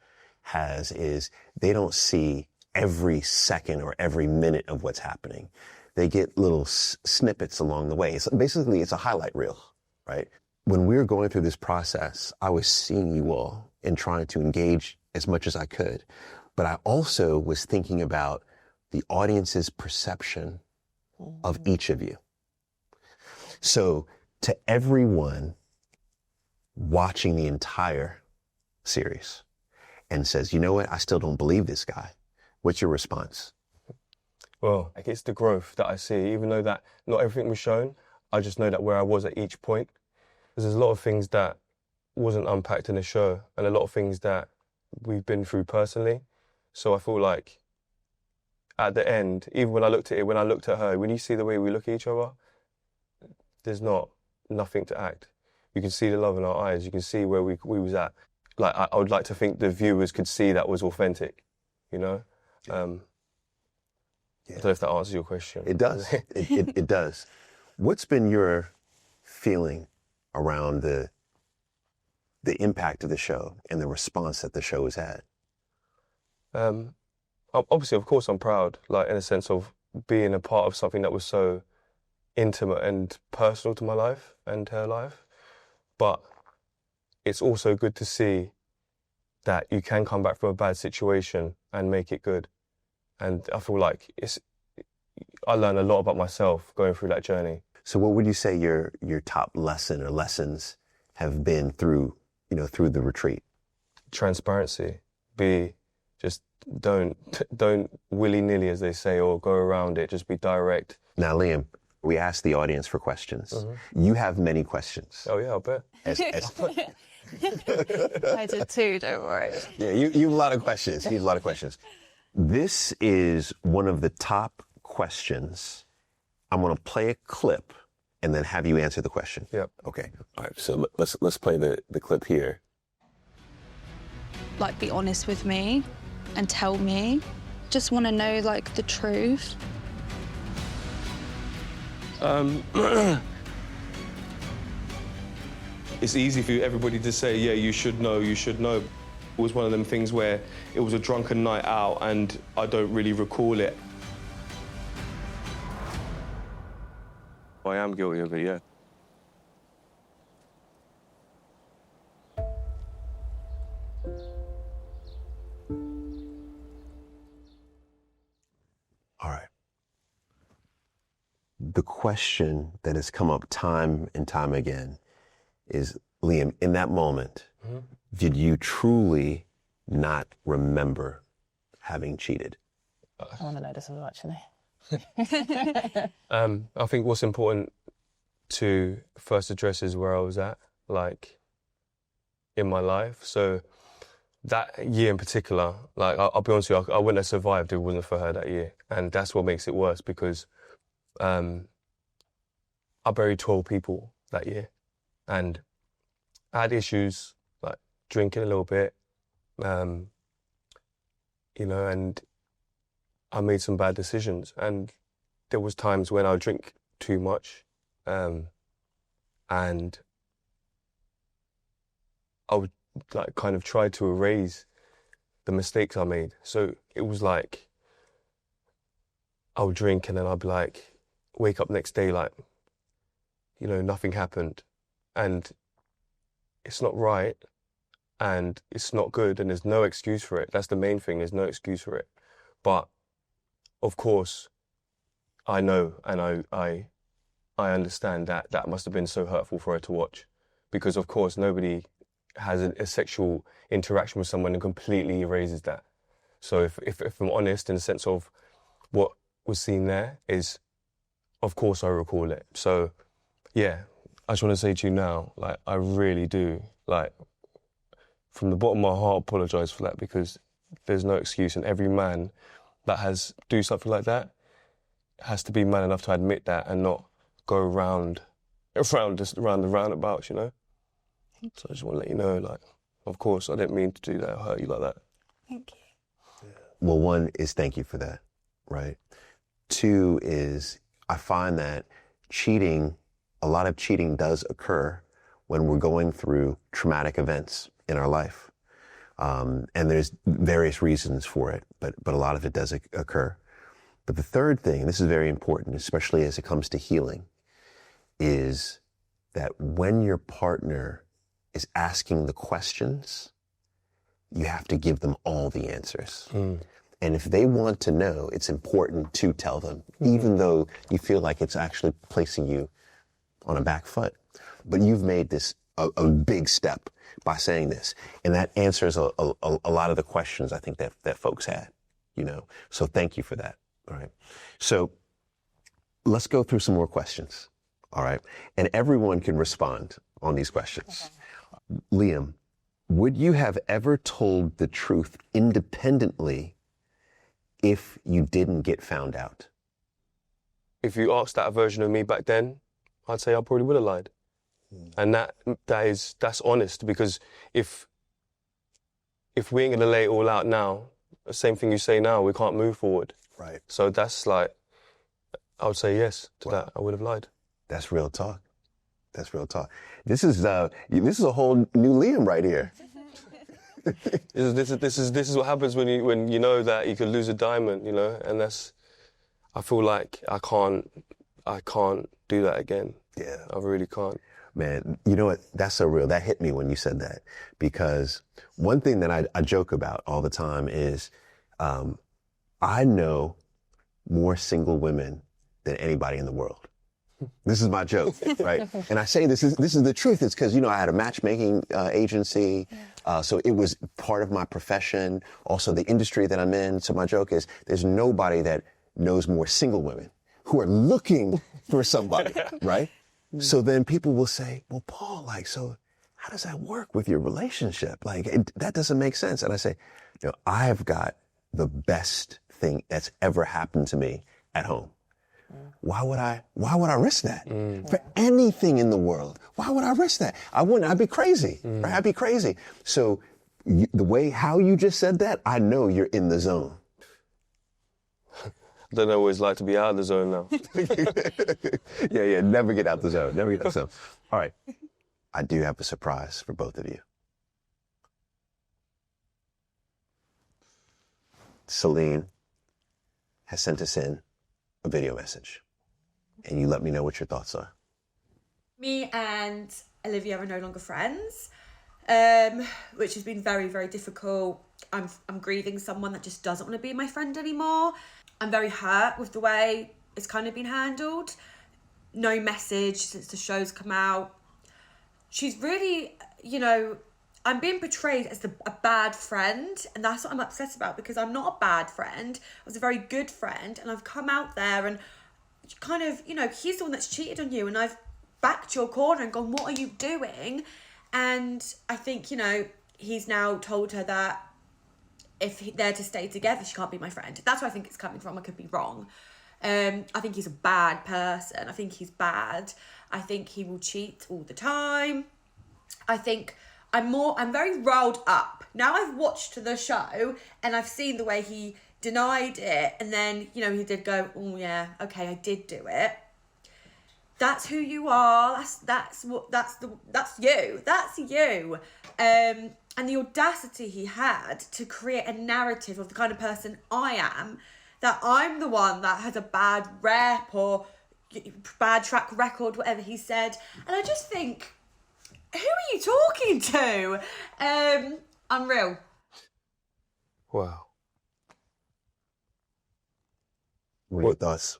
[SPEAKER 2] they don't see every second or every minute of what's happening. They get little snippets along the way. It's a highlight reel, right? When we were going through this process, I was seeing you all and trying to engage as much as I could. But I also was thinking about the audience's perception of each of you. So to everyone watching the entire series and says, you know what, I still don't believe this guy. What's your response?
[SPEAKER 18] Well, it's the growth that I see. Even though that not everything was shown, I just know that where I was at each point, there's a lot of things that wasn't unpacked in the show and a lot of things that we've been through personally. So I feel like at the end, even when I looked at her, when you see the way we look at each other, there's nothing to act. You can see the love in our eyes. You can see where we was at. Like, I would like to think the viewers could see that was authentic, I don't know if that answers your question.
[SPEAKER 2] It does. It does. What's been your feeling around the impact of the show and the response that the show has had?
[SPEAKER 18] Obviously, of course, I'm proud, like in a sense of being a part of something that was so intimate and personal to my life and her life. But it's also good to see that you can come back from a bad situation and make it good. And I feel like I learned a lot about myself going through that journey.
[SPEAKER 2] So what would you say your top lesson or lessons have been through the retreat?
[SPEAKER 18] Transparency. Don't willy-nilly, as they say, or go around it. Just be direct.
[SPEAKER 2] Now, Liam, we asked the audience for questions. Mm-hmm. You have many questions.
[SPEAKER 18] Oh, yeah, I'll bet.
[SPEAKER 11] I did too, don't worry.
[SPEAKER 2] Yeah, you have a lot of questions. This is one of the top questions. I'm going to play a clip and then have you answer the question.
[SPEAKER 18] Yep.
[SPEAKER 2] Okay. All right, so let's play the clip here.
[SPEAKER 11] Like, be honest with me and tell me. Just want to know, like, the truth.
[SPEAKER 18] It's easy for everybody to say, yeah, you should know. It was one of them things where it was a drunken night out and I don't really recall it. I am guilty of it, yeah.
[SPEAKER 2] All right. The question that has come up time and time again is, Liam, in that moment, did you truly not remember having cheated?
[SPEAKER 10] I want to know this as well, actually.
[SPEAKER 18] I think what's important to first address is where I was at, like, in my life. So that year in particular, like, I'll be honest with you, I wouldn't have survived if it wasn't for her that year. And that's what makes it worse because I buried 12 people that year. And I had issues, like drinking a little bit, and I made some bad decisions. And there was times when I would drink too much, and I would like kind of try to erase the mistakes I made. So it was like I would drink and then I'd be like, wake up next day like, nothing happened. And it's not right, and it's not good, and there's no excuse for it. That's the main thing. There's no excuse for it. But of course, I know, and I understand that that must have been so hurtful for her to watch, because of course nobody has a sexual interaction with someone and completely erases that. So if I'm honest, in the sense of what was seen there is, of course I recall it. So yeah, I just want to say to you now, like, I really do, like, from the bottom of my heart, apologise for that, because there's no excuse, and every man that has do something like that has to be man enough to admit that and not go around the roundabouts, you know? So I just want to let you know, like, of course, I didn't mean to do that or hurt you like that.
[SPEAKER 11] Thank you.
[SPEAKER 2] Well, one is thank you for that, right? Two is I find that a lot of cheating does occur when we're going through traumatic events in our life. And there's various reasons for it, but a lot of it does occur. But the third thing, and this is very important, especially as it comes to healing, is that when your partner is asking the questions, you have to give them all the answers. And if they want to know, it's important to tell them, even though you feel like it's actually placing you on a back foot. But you've made this a big step by saying this. And that answers a lot of the questions I think that folks had, you know. So thank you for that. All right. So let's go through some more questions. All right. And everyone can respond on these questions. Okay. Liam, would you have ever told the truth independently if you didn't get found out?
[SPEAKER 18] If you asked that version of me back then, I'd say I probably would have lied. And that's honest, because if we ain't gonna lay it all out now, the same thing you say now, we can't move forward.
[SPEAKER 2] Right.
[SPEAKER 18] So that's like, I would say yes to that. I would have lied.
[SPEAKER 2] That's real talk. That's real talk. This is a whole new Liam right here.
[SPEAKER 18] This is what happens when you know that you could lose a diamond, you know, and I feel like I can't do that again.
[SPEAKER 2] Yeah.
[SPEAKER 18] I really can't.
[SPEAKER 2] Man, you know what? That's so real. That hit me when you said that, because one thing that I joke about all the time is I know more single women than anybody in the world. This is my joke, right? And I say this is the truth. It's because, you know, I had a matchmaking agency, so it was part of my profession, also the industry that I'm in. So my joke is there's nobody that knows more single women who are looking for somebody, right? So then people will say, well, Paul, like, so how does that work with your relationship? Like, that doesn't make sense. And I say, you know, I have got the best thing that's ever happened to me at home. Why would I risk that? For anything in the world? Why would I risk that? I wouldn't. I'd be crazy. Right? I'd be crazy. So how you just said that, I know you're in the zone.
[SPEAKER 18] I don't always like to be out of the zone now.
[SPEAKER 2] Yeah, never get out the zone. Never get out the zone. All right. I do have a surprise for both of you. Celine has sent us in a video message, and you let me know what your thoughts are.
[SPEAKER 19] Me and Olivia are no longer friends, which has been very, very difficult. I'm grieving someone that just doesn't want to be my friend anymore. I'm very hurt with the way it's kind of been handled. No message since the show's come out. She's really, you know, I'm being portrayed as a bad friend, and that's what I'm upset about, because I'm not a bad friend. I was a very good friend, and I've come out there and kind of, you know, he's the one that's cheated on you, and I've backed your corner and gone, what are you doing? And I think, you know, he's now told her that if they're to stay together, she can't be my friend. That's where I think it's coming from. I could be wrong. I think he's a bad person. I think he's bad. I think he will cheat all the time. I think I'm very riled up. Now I've watched the show and I've seen the way he denied it, and then, you know, he did go, oh yeah, okay, I did do it. That's who you are. That's you. That's you. And the audacity he had to create a narrative of the kind of person I am, that I'm the one that has a bad rep or bad track record, whatever he said. And I just think Who are you talking to? Unreal.
[SPEAKER 18] Wow.
[SPEAKER 2] What does?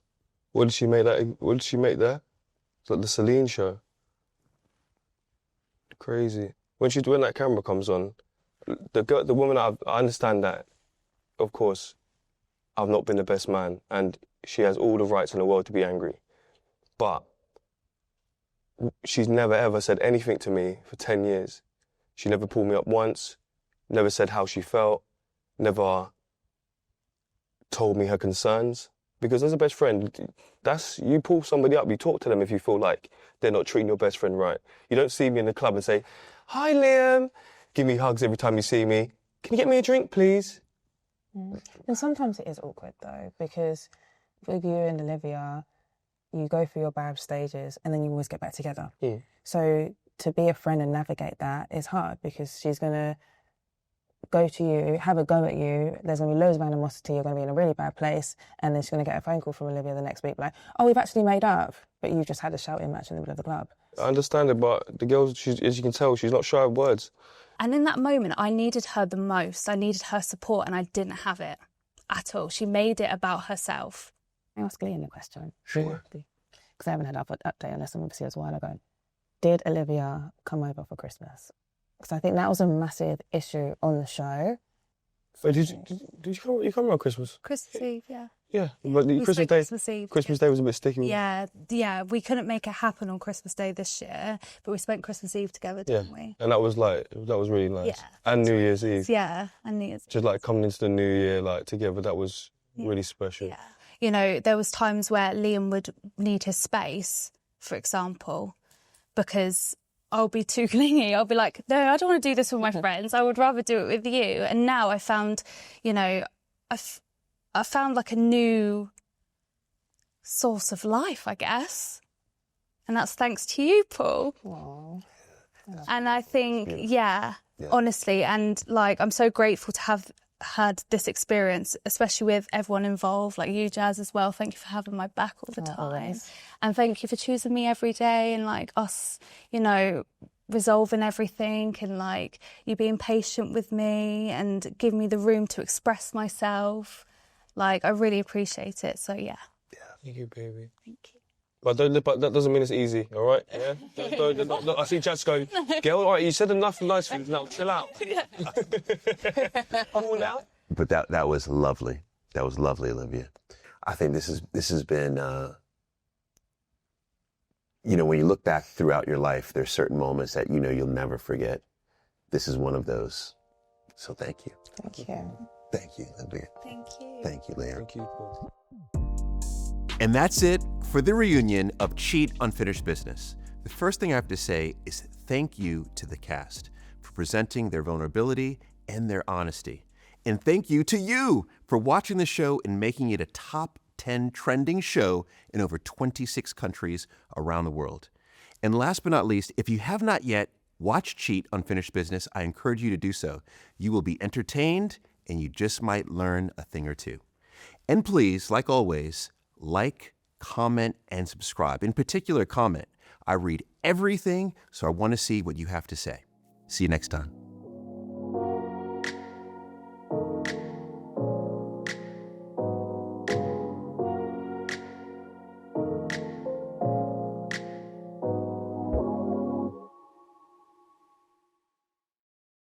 [SPEAKER 18] What did she make that? What did she make there? It's like the Celine show. Crazy. When that camera comes on, the woman, I understand that, of course, I've not been the best man, and she has all the rights in the world to be angry. But she's never ever said anything to me for 10 years. She never pulled me up once, never said how she felt, never told me her concerns. Because as a best friend, you pull somebody up, you talk to them if you feel like they're not treating your best friend right. You don't see me in the club and say, "Hi, Liam," give me hugs every time you see me. "Can you get me a drink, please?"
[SPEAKER 10] And sometimes it is awkward though, because with you and Olivia, you go through your bad stages and then you always get back together. So to be a friend and navigate that is hard, because she's going to go to you, have a go at you, there's going to be loads of animosity, you're going to be in a really bad place, and then she's going to get a phone call from Olivia the next week like, "Oh, we've actually made up," but you've just had a shouting match in the middle of the club.
[SPEAKER 18] I understand it, but the girl, as you can tell, she's not shy of words.
[SPEAKER 11] And in that moment, I needed her the most. I needed her support, and I didn't have it at all. She made it about herself.
[SPEAKER 10] I ask Liam the question.
[SPEAKER 18] Sure.
[SPEAKER 10] Because I haven't had an update on this, and obviously it was a while ago. Did Olivia come over for Christmas? Because I think that was a massive issue on the show.
[SPEAKER 18] But did you come around Christmas?
[SPEAKER 11] Christmas Eve, yeah.
[SPEAKER 18] Yeah, but
[SPEAKER 11] We
[SPEAKER 18] Christmas
[SPEAKER 11] spent
[SPEAKER 18] Day.
[SPEAKER 11] Christmas Eve,
[SPEAKER 18] Christmas Day was a bit sticky.
[SPEAKER 11] Yeah, we couldn't make it happen on Christmas Day this year, but we spent Christmas Eve together, didn't we?
[SPEAKER 18] And that was really nice.
[SPEAKER 11] Yeah.
[SPEAKER 18] And New Year's Eve.
[SPEAKER 11] Yeah, and New Year's
[SPEAKER 18] Just like coming into the new year like together, that was really special.
[SPEAKER 11] Yeah. You know, there was times where Liam would need his space, for example, because I'll be too clingy. I'll be like, "No, I don't want to do this with my friends. I would rather do it with you." And now I found, you know, I found like a new source of life, I guess. And that's thanks to you, Paul.
[SPEAKER 10] Aww.
[SPEAKER 11] And I think, honestly, and like, I'm so grateful to have had this experience, especially with everyone involved, like you, Jazz, as well. Thank you for having my back all the time.
[SPEAKER 10] Always.
[SPEAKER 11] And thank you for choosing me every day, and like us, you know, resolving everything, and like you being patient with me and giving me the room to express myself. Like, I really appreciate it. So yeah.
[SPEAKER 18] Thank you, baby.
[SPEAKER 11] Thank you.
[SPEAKER 18] But that doesn't mean it's easy, all right? Yeah. Don't, I see Jazz going, "Girl, all right, you said enough nice things. Now chill out." Cool now.
[SPEAKER 2] But that was lovely. That was lovely, Olivia. I think this has been, when you look back throughout your life, there's certain moments that you'll never forget. This is one of those. So thank you.
[SPEAKER 10] Thank you.
[SPEAKER 2] Thank you, Olivia.
[SPEAKER 11] Thank you.
[SPEAKER 2] Thank you, Liam.
[SPEAKER 18] Thank you, Paul.
[SPEAKER 4] And that's it for the reunion of Cheat Unfinished Business. The first thing I have to say is thank you to the cast for presenting their vulnerability and their honesty. And thank you to you for watching the show and making it a top 10 trending show in over 26 countries around the world. And last but not least, if you have not yet watched Cheat Unfinished Business, I encourage you to do so. You will be entertained, and you just might learn a thing or two. And please, like always, like, comment, and subscribe. In particular, comment. I read everything, so I want to see what you have to say. See you next time.